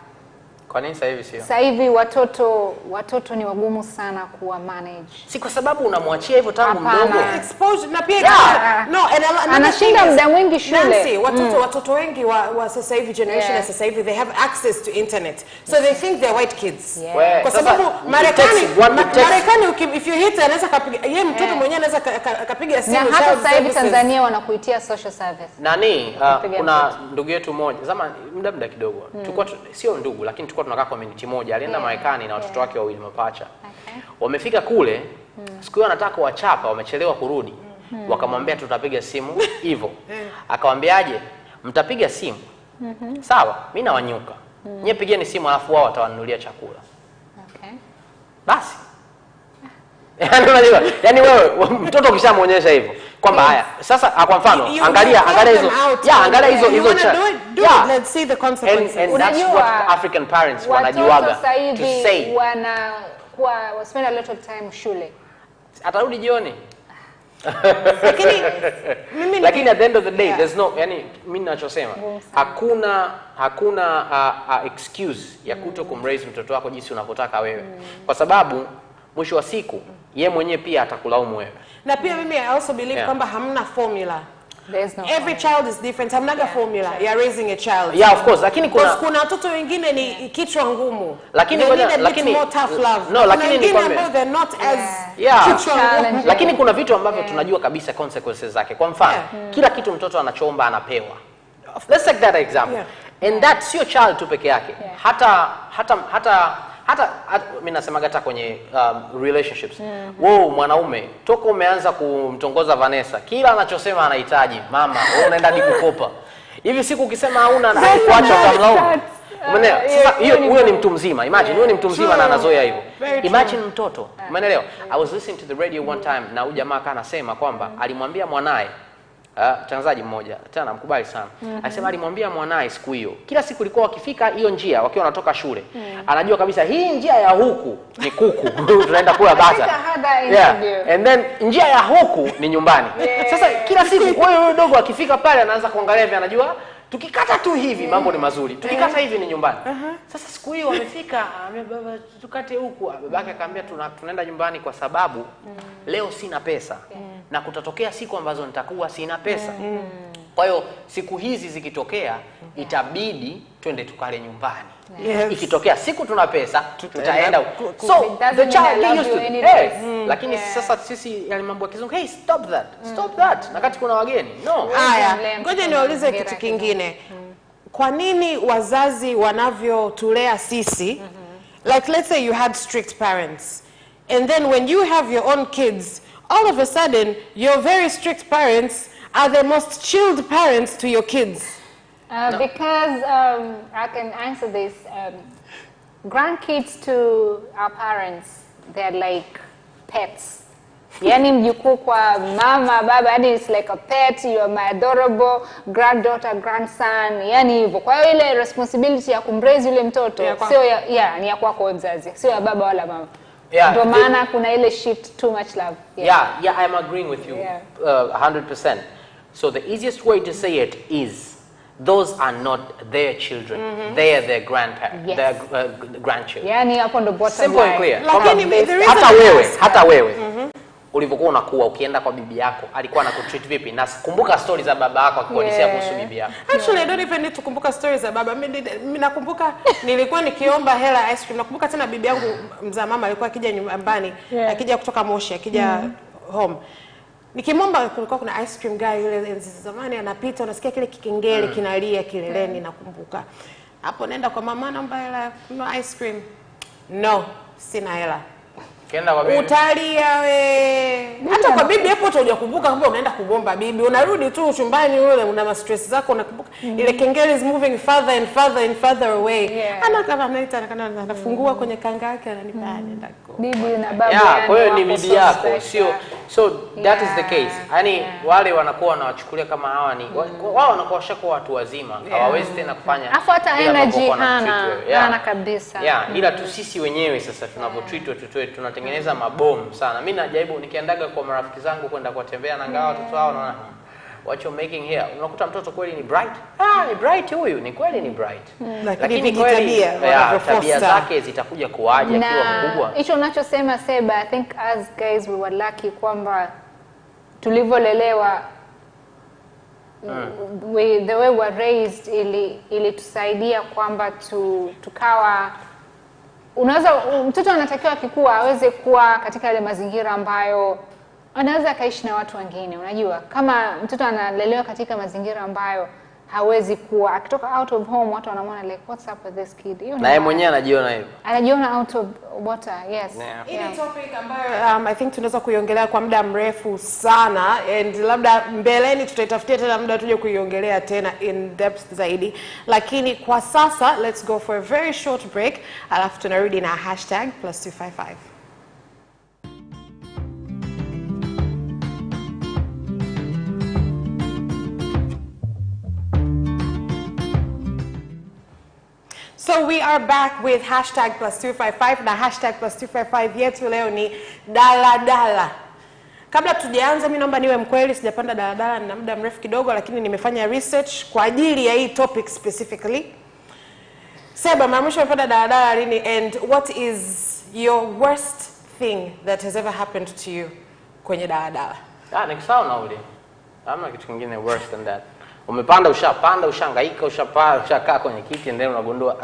Kwa nini sasa hivi sio? Sasa hivi watoto ni wagumu sana kuwa manage. Si kwa sababu unamwachia hivyo tangu mdogo. Exposure na pia anashinda muda mwingi shule. Nancy, watoto wengi wa sasa hivi generation ya sasa hivi they have access to internet. So they think they're white kids. Kwa sababu Marekani if you hit anaweza kapiga yeye mtoto mwenyewe anaweza kapiga simu. Na hata sasa hivi Tanzania wanakuitia social service. Nani kuna ndugu yetu mmoja zamani muda kidogo. Tulikuwa sio ndugu lakini tulikuwa tunakaa community moja. Alienda Marekani na watoto wake wawili mapacha. Wamefika kule siku hiyo anataka wachapa wamechelewa kurudi. Wakamwambia tutapiga simu hivyo. Akamwambiaje? Mtapiga simu. Sawa, mimi nawanyuka. Nyie pigeni simu alafu wao watawanunulia chakula. Basi. Yaani unajua, yani wewe mtoto ukishamuonyesha hivyo kwamba haya sasa kwa mfano angalia hizo angalia hizo let's see the consequences. And that's what African parents wanajiwaga to say wanakuwa spend a lot of time shule. Atarudi jioni. Lakini at the end of the day there's no yani mimi ninachosema hakuna excuse ya kuto kumraise mtoto wako jinsi unavyotaka wewe. Kwa sababu mwisho wa siku yeye mwenyewe pia atakulaumu wewe. Na pia mimi I also believe kwamba hamna formula. There's no every child is different. Hamnaga formula. You are raising a child. Yeah, of course. Lakini kuna watoto wengine ni kichwa ngumu. Lakini more tough love. No, lakini ni kwamba they're not as kichwa ngumu. Lakini kuna vitu ambavyo tunajua kabisa consequences zake. Kwa mfano, kila kitu mtoto anachoomba anapewa. Let's take that example. And that sio child tu peke yake. Hata mimi nasema hata kwenye relationships. Wewe mwanaume toka umeanza kumtongoza Vanessa, kila anachosema anahitaji, mama, wewe unaenda kukopa. Hivi siku ukisema hauna na kuacha utamlaumu. Umeelewa? Sasa huyo ni mtu mzima. Imagine huyo ni mtu mzima na anazoea hivyo. Imagine mtoto. Umeelewa? I was listening to the radio one time na huyu jamaa anasema kwamba alimwambia mwanae mtangazaji mmoja tena namkubali sana. Alisema alimwambia mwanae siku hiyo. Kila siku ilikuwa wakifika hiyo njia wakiwa wanatoka shule. Anajua kabisa hii njia ya huku ni kuku. Tunaenda kula bata. And then njia ya huku ni nyumbani. Sasa kila siku huyo dogo akifika pale anaanza kuangalia hivi anajua tukikata tu hivi mambo ni mazuri. Tukikata hivi ni nyumbani. Sasa siku hiyo wamefika baba tukate huku. Babake akamwambia tunaenda nyumbani kwa sababu leo sina pesa. Na kutatokea siku ambazo nitakuwa sina pesa. Kwa hiyo siku hizi zikitokea itabidi twende tukale nyumbani. Ikitokea siku tuna pesa tutaenda. So the child used to lakini sasa sisi yale mambo ya kizungu hey stop that na kati kuna wageni no. Haya ngoja niulize kitu kingine. Kwa nini wazazi wanavyotulea sisi like let's say you had strict parents and then when you have your own kids all of a sudden your very strict parents are the most chilled parents to your kids. No. Because I can answer this. Grandkids to our parents, they're like pets. Yani mjukuu kwa mama, baba, yani it's like a pet, you are my adorable granddaughter, grandson, yani hivyo. Kwa hiyo ile responsibility ya kumraise yule mtoto, sio ni ya kwako mzazi, sio ya baba wala mama. Ndio maana kuna ile shift too much love. Yeah, I'm agreeing with you 100%. So the easiest way to say it is, those are not their children. They are their grandparents, their grandchildren. Yani hapo ndo bottom simple line. And clear. Hata wewe ulivyokuwa unakuwa ukienda kwa bibi yako alikuwa anakutreat vipi? Na kumbuka stories za baba yako akikuelezea kuhusu bibi yako. Actually I don't even need to kumbuka stories za baba. Mimi nakumbuka nilikuwa nikiomba hela ice cream. Nakumbuka tena bibi yangu mzaa mama alikuwa akija nyumbani, akija kutoka Moshi, akija home. Nikimwomba kulikuwa kuna ice cream guy yule enzi zamani anapita, unasikia kile kikengele kinalia kileleni. Nakumbuka hapo naenda kwa mama, naomba hela no ice cream. No, sina hela. Kienda kwa bibi. Utalia we. Hata kwa bibi hapo utakukumbuka kwamba unaenda kuomba bibi. Unarudi tu chumbani ule una stress zako, unakumbuka ile kengele is moving further and further and further away. Ana kama anafungua kwenye kanga yake ananipa nenda kwa bibi na baba. Kwa hiyo ni bibi yako, sio so that is the case. Yaani wale wanakuwa wanawachukulia kama hawa ni wao wanakuwa washakuwa watu wazima. Hawawezi tena kufanya. Afu hata energy hana kabisa. Ila tu sisi wenyewe sasa tunavyo-treat watoto wetu tunatengeneza mabomu sana. Mimi najaribu nikiendaga kwa marafiki zangu kwenda kuwatembea na ngao watoto wao, naona what you making here. Unakuta mtoto kweli ni bright. Ni bright huyu, ni kweli ni bright. Lakini kweli tabia zake zitakuja kuaje akiwa mkubwa. Hicho unachosema Seba, I think as guys we were lucky kwamba tulivolelewa the way we were raised ili tusaidia kwamba tukawa unaweza mtoto anatakiwa akikua aweze kuwa katika ile mazingira ambayo anaweza kaishi na watu wengine. Unajua kama mtoto analelewa katika mazingira ambayo hawezi kuwa, akitoka out of home watu wanamwona like what's up with this kid. Na yeye mwenyewe anajiona hivyo. Anajiona out of water. Yes. Ile topic ambayo I think tunaweza kuiongelea kwa muda mrefu sana, and labda mbeleni tutaitafutia tena muda tuje kuiongelea tena in depth zaidi, lakini kwa sasa let's go for a very short break, alafu tunarudi na #+255. So we are back with #+255 na #+255 yetu leo ni daladala. Kabla tujaanza mimi naomba niwe mkweli, sijapanda daladala na muda mrefu kidogo, lakini nimefanya research kwa ajili ya hii topic specifically. Seba, mara mwisho umepanda daladala lini, and what is your worst thing that has ever happened to you kwenye daladala? Nikisahau nauli. Hamna kitu kingine worse than that. Umepanda, ushapanda, ushangaika, ushakaa kwenye kiti, ndio unagundua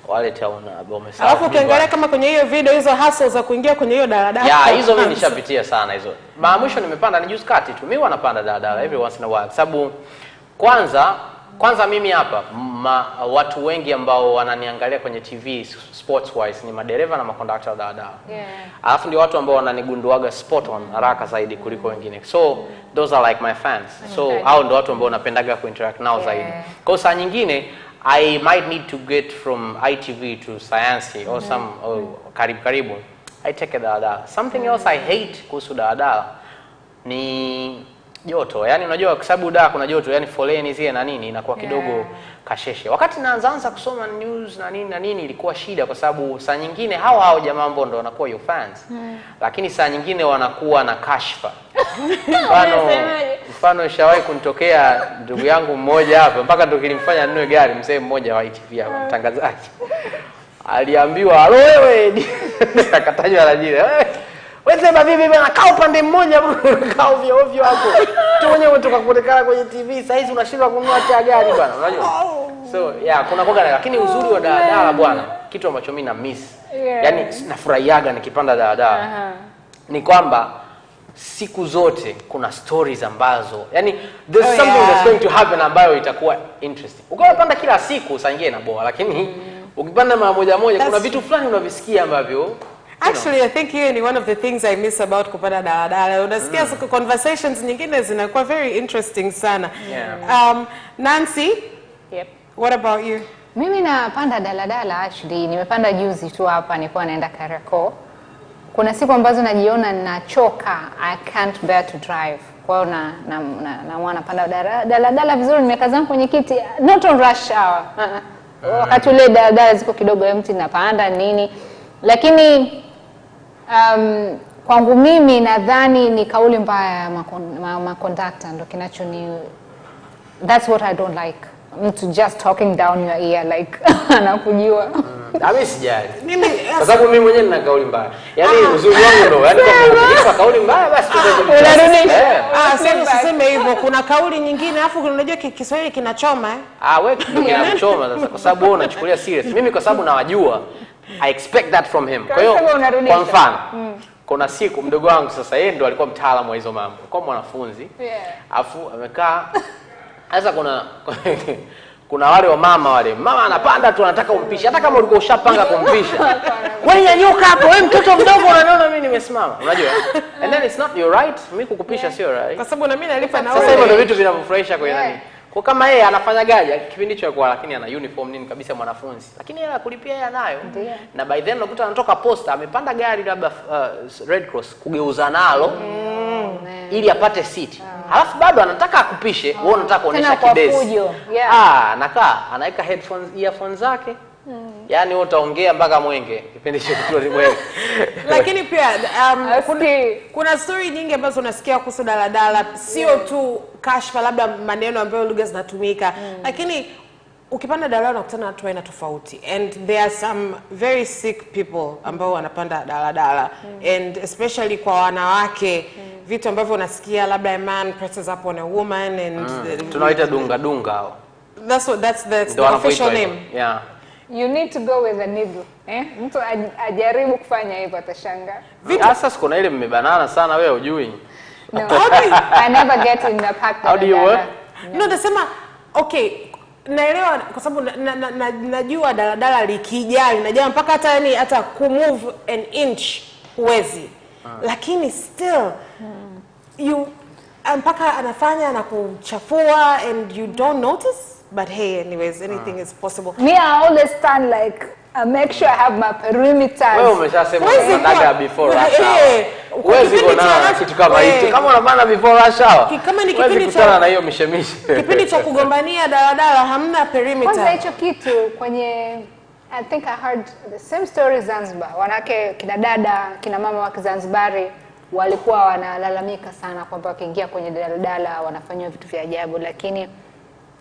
wale taona umesahau. Alafu ukiangalia kama kwenye hiyo video hizo hustles za kuingia kwenye hiyo daladala. Hizo mimi nishapitia sana hizo. Mara mwisho nimepanda ni juzi kati tu. Mimi wanapanda daladala every once in a while. Sababu kwanza mimi hapa watu wengi ambao wananiangalia kwenye TV sports wise ni madereva na makondakta wa daladala. Alafu ndio watu ambao wananigunduaga spot on haraka zaidi kuliko wengine. So those are like my fans. So hao ndio watu ambao napendaga kuinteract nao zaidi. Kwa saa nyingine I might need to get from ITV to Sayansi or some karibu. I take a daladala. Something else I hate kuhusu daladala ni joto. Yaani unajua kwa sababu kuna joto, yani foleni zile na nini inakuwa kidogo kasheshe. Wakati naanza kusoma news na nini ilikuwa shida, kwa sababu saa nyingine hao jamaa ambao ndo wanakuwa your fans. Lakini saa nyingine wanakuwa na kashfa. Mfano ishawahi kunitokea ndugu yangu mmoja hapa, mpaka ndo kilimfanya ninunue gari, mzee mmoja wa ITV hapa, mtangazaji. Aliambiwa, "Halo wewe." Akatajwa na jina. Wewe sema bibi bwana, kaa upande mmoja kaa ovyo hapo. Tu mwenyewe umetoka kuonekana kwenye TV, sasa hizi unashindwa kununua cha gari bwana, unajua? So, kuna koga, lakini uzuri wa daladala bwana, kitu ambacho mimi na miss. Yaani nafurahiaga nikipanda daladala. Ni kwamba siku zote kuna stories ambazo, yani there's something that's going to happen ambayo itakuwa interesting. Ukipanda kila siku saa nyingine inaboa, lakini ukipanda mara moja kuna vitu fulani unavisikia ambavyo Actually, I think here is one of the things I miss about kupanda daladala. Unasikia conversations nyingine zinakuwa very interesting sana. Yeah. Nancy? Yep. What about you? Mimi napanda daladala actually. Nimepanda juzi tu hapa nilikuwa naenda Kariakoo. Kuna siku ambazo najiona ninachoka, I can't bear to drive. Kwa hiyo na mwana panda daladala vizuri, nimekaa zangu kwenye kiti, not on rush hour. Wakati ule daladala ziko kidogo empty napanda nini. Lakini kwangu mimi nadhani ni kauli mbaya ya makondakta ndio that's what I don't like. To just talking down your ear like anakujua. Mimi sijali. Kwa sababu mimi mwenyewe nina kauli mbaya. Yaani uzuri wangu ndio yaani kwa kauli mbaya basi unarudisha. Sema hivyo kuna kauli nyingine afu unajua Kiswahili kinachoma wewe kinachoma sasa kwa sababu wewe unachukulia serious. Mimi kwa sababu nawajua I expect that from him. Kwa hiyo kwa mfano kuna siku mdogo wangu sasa yeye ndo alikuwa mtaalamu wa hizo mambo. Alikuwa mwanafunzi. Afu amekaa sasa kuna wale wa mama anapanda tu anataka umpishe hata kama ulikuwa ushapanga kumpisha. Wewe nyanyuka hapo, wewe mtoto mdogo unaona mimi nimesimama. Unajua? And then it's not your right. Mimi kukupisha sio right. Kwa sababu na mimi nalipa na wewe. Sasa hivyo ndio vitu vinavyofurahisha kwa nani? Kwa kama yeye anafanya gaja kipindi hicho kwa lakini ana uniform nini kabisa mwanafunzi. Lakini yeye kulipia yeye anayo. Na by then unakuta anatoka posta amepanda gari labda Red Cross kugeuza nalo ili apate seat. Alafu bado anataka akupishe, wewe unataka kuonesha kidesi. Anakaa anaweka earphones zake. Yaani wewe utaongea mpaka mwenge kipindi hicho kitu ni mwenge. Lakini pia kuna story nyingi ambazo unasikia kuhusu daladala, sio tu kashfa labda maneno ambayo lugha zinatumika. Lakini ukipanda daladala unakutana na watu aina tofauti, and there are some very sick people ambao wanapanda daladala, and especially kwa wanawake vitu ambavyo unasikia labda a man presses upon a woman and tunaita dunga hao. That's the official name. Yeah. You need to go with a needle. Mtu ajaribu kufanya hivyo atashangaa. Sasa kuna ile mmebanana sana wewe hujui. No. I never get in the pack. How do you work? No, nasema okay, naelewa kwa sababu najua daladala likijali najua mpaka hata yani hata kumove an inch huwezi. Lakini still you mpaka anafanya na kuchafua and you don't notice, but hey, anyways, anything is possible. Me, I always stand like make sure I have my perimeters. Wewe umeshasema unataka before rush hour. Huwezi kuona kitu kama hicho. Kama unamana before rush hour. Kama ni kipindi cha na hiyo mishemishe. Kipindi cha kugombania daladala hamna perimeter. Kwanza hicho kitu kwenye I think I heard the same story Zanzibar. Wanawake kina dada, kina mama wa Kizanzibari walikuwa wanalalamika sana kwamba wakiingia kwenye daladala wanafanywa vitu vya ajabu, lakini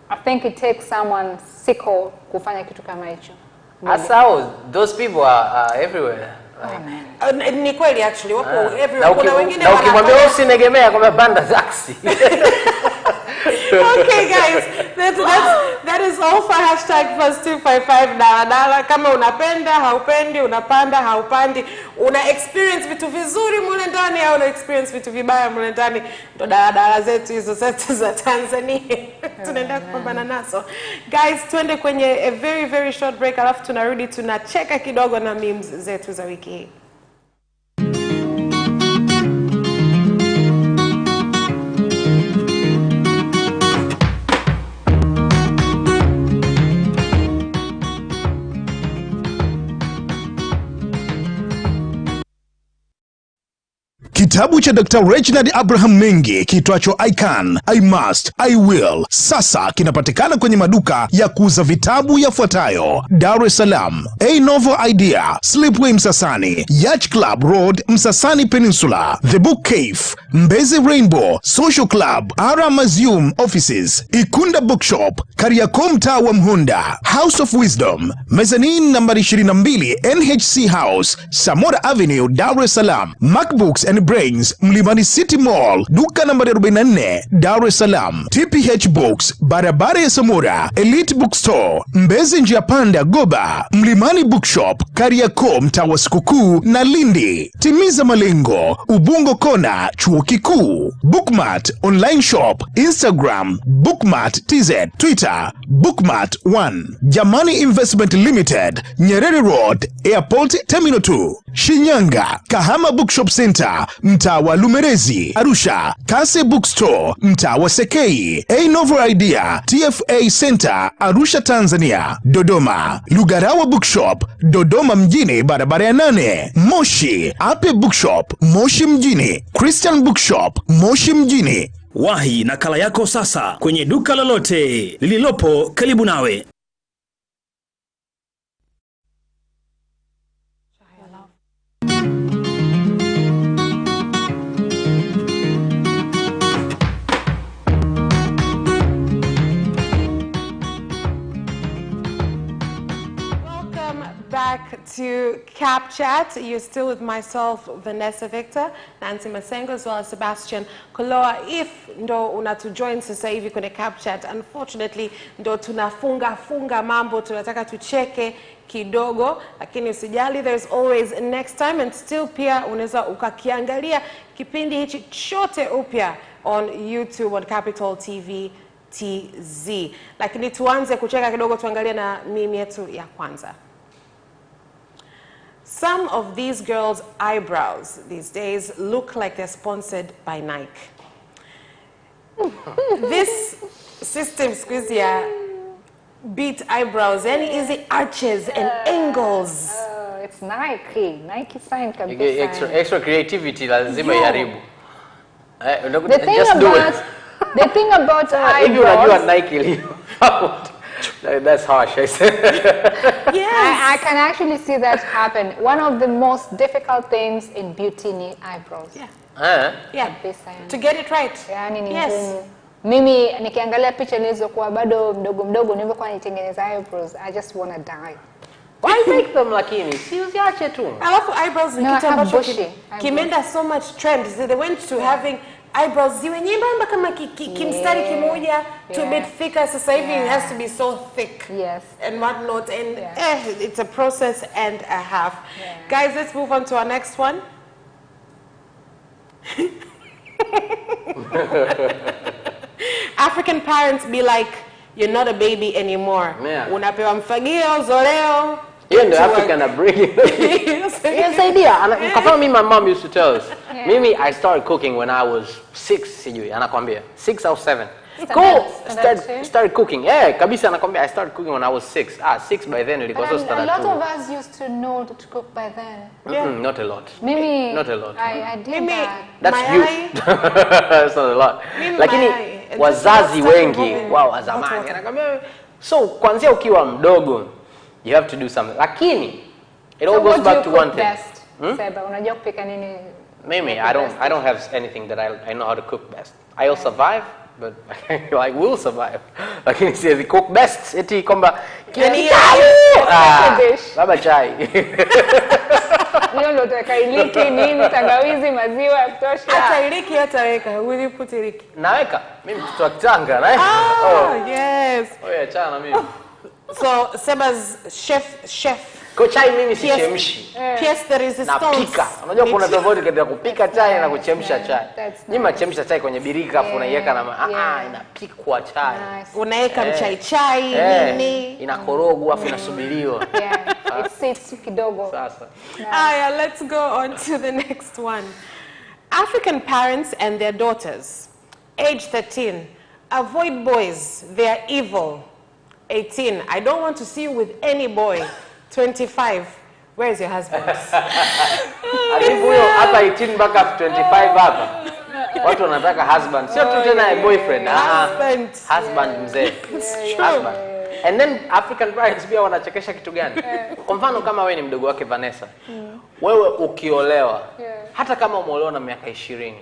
I think it takes someone sicko kufanya kitu kama hicho. Those people are everywhere. Ni kweli actually wapo everywhere. Kuna wengine na ukimwambia usinegemea kwamba panda taxi. Okay guys, that is all for #+255 daladala. Kama unapenda, haupendi, unapanda, haupandi, una experience vitu vizuri mule ndani au una experience vitu vibaya mule ndani, ndo daladala zetu hizo zetu za Tanzania. Tunaenda kupambana nazo. Guys, tuende kwenye a very very short break, alafu tunarudi tunacheka kidogo na memes zetu za wiki hii. Kitabu cha Dr. Reginald Abraham Mengi kitwacho I Can, I Must, I Will sasa kinapatikana kwenye maduka ya kuuza vitabu yafuatayo: Dar es Salaam, A Novel Idea, Slipway Msasani, Yacht Club Road Msasani Peninsula, The Book Cave, Mbezi Rainbow Social Club, Ara Museum Offices, Ikunda Bookshop, Kariakoo mtaa wa Mhonda, House of Wisdom, Mezzanine nambari 22 NHC House, Samora Avenue, Dar es Salaam, MacBooks and Brains, Mlimani City Mall, duka nambari 44, Dar es Salaam. TPH Books, barabara ya Samora, Elite Bookstore, Mbezi njia panda Goba, Mlimani Bookshop, Kariakoo mtaa wa Sikukuu na Lindi. Timiza malengo, Ubungo Kona, Chuo Kikuu. Bookmart Online Shop, Instagram, Bookmart TZ, Twitter, Bookmart 1. Jamani Investment Limited, Nyerere Road, Airport Terminal 2. Shinyanga, Kahama Bookshop Center, mtaa wa Lumerezi. Arusha, Kase Bookstore, mtaa wa Sekei. A Novel Idea, TFA Center, Arusha Tanzania. Dodoma, Lugarawa Bookshop, Dodoma mjini, barabara ya 8. Moshi, Ape Bookshop, Moshi mjini. Christian Bookshop, Moshi mjini. Wahi nakala yako sasa kwenye duka lolote lililopo karibu nawe. Back to CapChat. You're still with myself, Vanessa Victor, Nancy Masengo, as well as Sebastian Koloa. If ndo unatujoin sasa hivi kwenye CapChat, unfortunately ndo tunafunga mambo, tunataka tucheke kidogo, lakini usijali, there's always next time, and still pia unaweza ukakiangalia kipindi hichi chote upya on YouTube on Capitaltvtz. Lakini tuanze kucheka kidogo, tuangalie na meme yetu ya kwanza. Some of these girls' eyebrows these days look like they're sponsored by Nike. This system squeeze beat eyebrows, any easy arches and angles. It's Nike. Nike sign can be extra creativity lazima iharibu. The thing about eyebrows. If you unajua Nike that's harsh, I said. Yes. I can actually see that happen. One of the most difficult things in beauty ni eyebrows. Yeah. Yeah. To get it right. Yani ni yes. Mimi nikiangalia picha nilizokuwa bado mdogo nilivyokuwa nitengeneza eyebrows, I just want to die. Why make them lakini? Si usiache tu. Alafu eyebrows ni kitu ambacho kimeenda so much trend. They went to having eyebrows ziwe nyembamba kama kimstari kimoja, to a bit thicker. Sasa hivi it has to be so thick. Yes. And whatnot. And it's a process and a half. Yeah. Guys, let's move on to our next one. African parents be like, you're not a baby anymore. Yeah. Unapewa mfagio, zoleo. You're the African upbringing. Yes, idea. Kafana me, my mom used to tell us. Mimi, I started cooking when I was 6, sijui, anakwambia. 6 or 7. Cool. Started cooking. Yeah, kabisa anakwambia I started cooking when I was 6. 6 by then ilikuwa so standard. A lot of us used to know to cook by then. Not a lot. Mimi, not a lot. I did that. That's you. That's not a lot. Lakini wazazi wengi wao wa zamani anakwambia, so kwanza ukiwa mdogo you have to do something. Lakini it all goes back to one thing. Seba, unajua kupika nini? Maybe I don't have anything that I know how to cook best. I'll survive, but I will survive. Lakini siwezi cook best. Eti kwamba baba chai. Hiyo ndio utakailiki nini, tangawizi, maziwa ya kutosha. Hata iliki hata weka, will you put iliki? Naweka. Mimi mtoto wa Kitanga, right? Yes. Oh yeah, chana mimi. So Seba's chef. Kwa chai mimi sichemshi. Pierce the resistance. Napika. Unajua kuna tofauti kati ya kupika chai na kuchemsha chai. Mimi nachemsha chai kwenye birika afu unaiweka na inapikwa chai. Unaweka mchai nini? Inakorogwa afu inasubiriwa. It sits kidogo. Sasa. Let's go on to the next one. African parents and their daughters, age 13, avoid boys, they are evil. 18, I don't want to see you with any boy. 25, where is your husband? Alifu huyo hata 18 mpaka 25 hapa. Watu wanataka husband. Sio tu tena boyfriend. Husband mzee. Husband. And then African brides pia wanachekesha kitu gani? Kwa mfano kama wewe ni mdogo wake Vanessa. Wewe ukiolewa, hata kama umeolewa na miaka 20,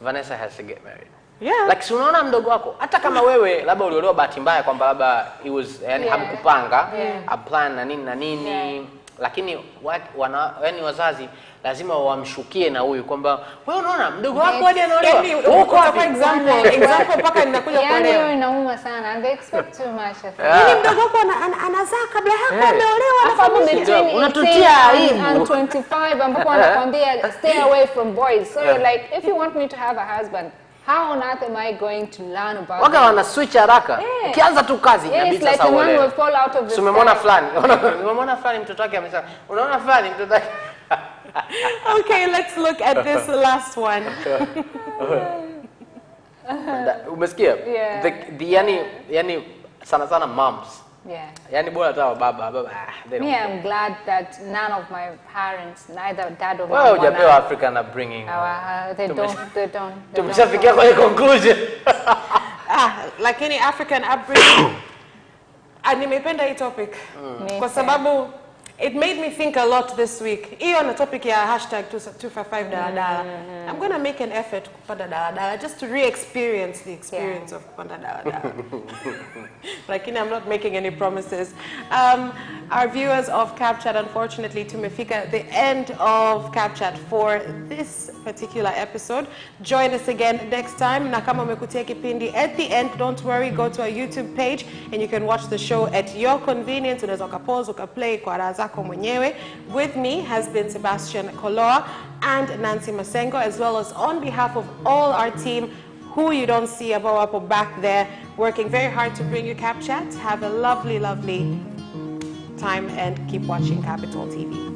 Vanessa has to get married. Yeah. Like si unaona mdogo wako hata kama wewe labda uliolewa bahati mbaya kwamba labda it was yani hamkupanga a plan na nini lakini yani wazazi lazima wamshukie na huyu kwamba wewe unaona mdogo wako hadi anaolewa. Huko for example mpaka ninakuja kuolewa. Hiyo inauma sana and they expect too much. Yaani mdogo wako anazaa kabla yako ameolewa hapo unatutia aibu. And 25 ambapo anakuambia stay away from boys. So you're like, if you want me to have a husband, how on earth am I going to learn about Waga wana switch haraka. Ukianza tu kazi inabidi sasa uelewe. Umemwona fulani mtoto wake amesema. Unaona fulani mtoto wake. Okay, let's look at this last one. Umesikia? Yani sana moms. Yeah. Yani bora hata baba. Me, I'm glad that none of my parents, neither dad or mom. Well, hujapewa African upbringing. They don't. Tumeshafikia kwenye conclusion. Lakini African upbringing. Nimependa hii topic. Kwa sababu it made me think a lot this week. Hiyo na topic ya #255 daladala. I'm going to make an effort kupanda daladala just to re-experience the experience of kupanda daladala. Lakini I'm not making any promises. Our viewers of CapChat, unfortunately, tumefika at the end of CapChat for this particular episode. Join us again next time. Na kama umekutia kipindi at the end, don't worry, go to our YouTube page and you can watch the show at your convenience. Unaweza ukapause, ukaplay kwa raha zako mwenyewe. With me has been Sebastian Koloa and Nancy Masengo, as well as on behalf of all our team who you don't see ambao wapo back there working very hard to bring you CapChat. Have a lovely time and keep watching Capital TV.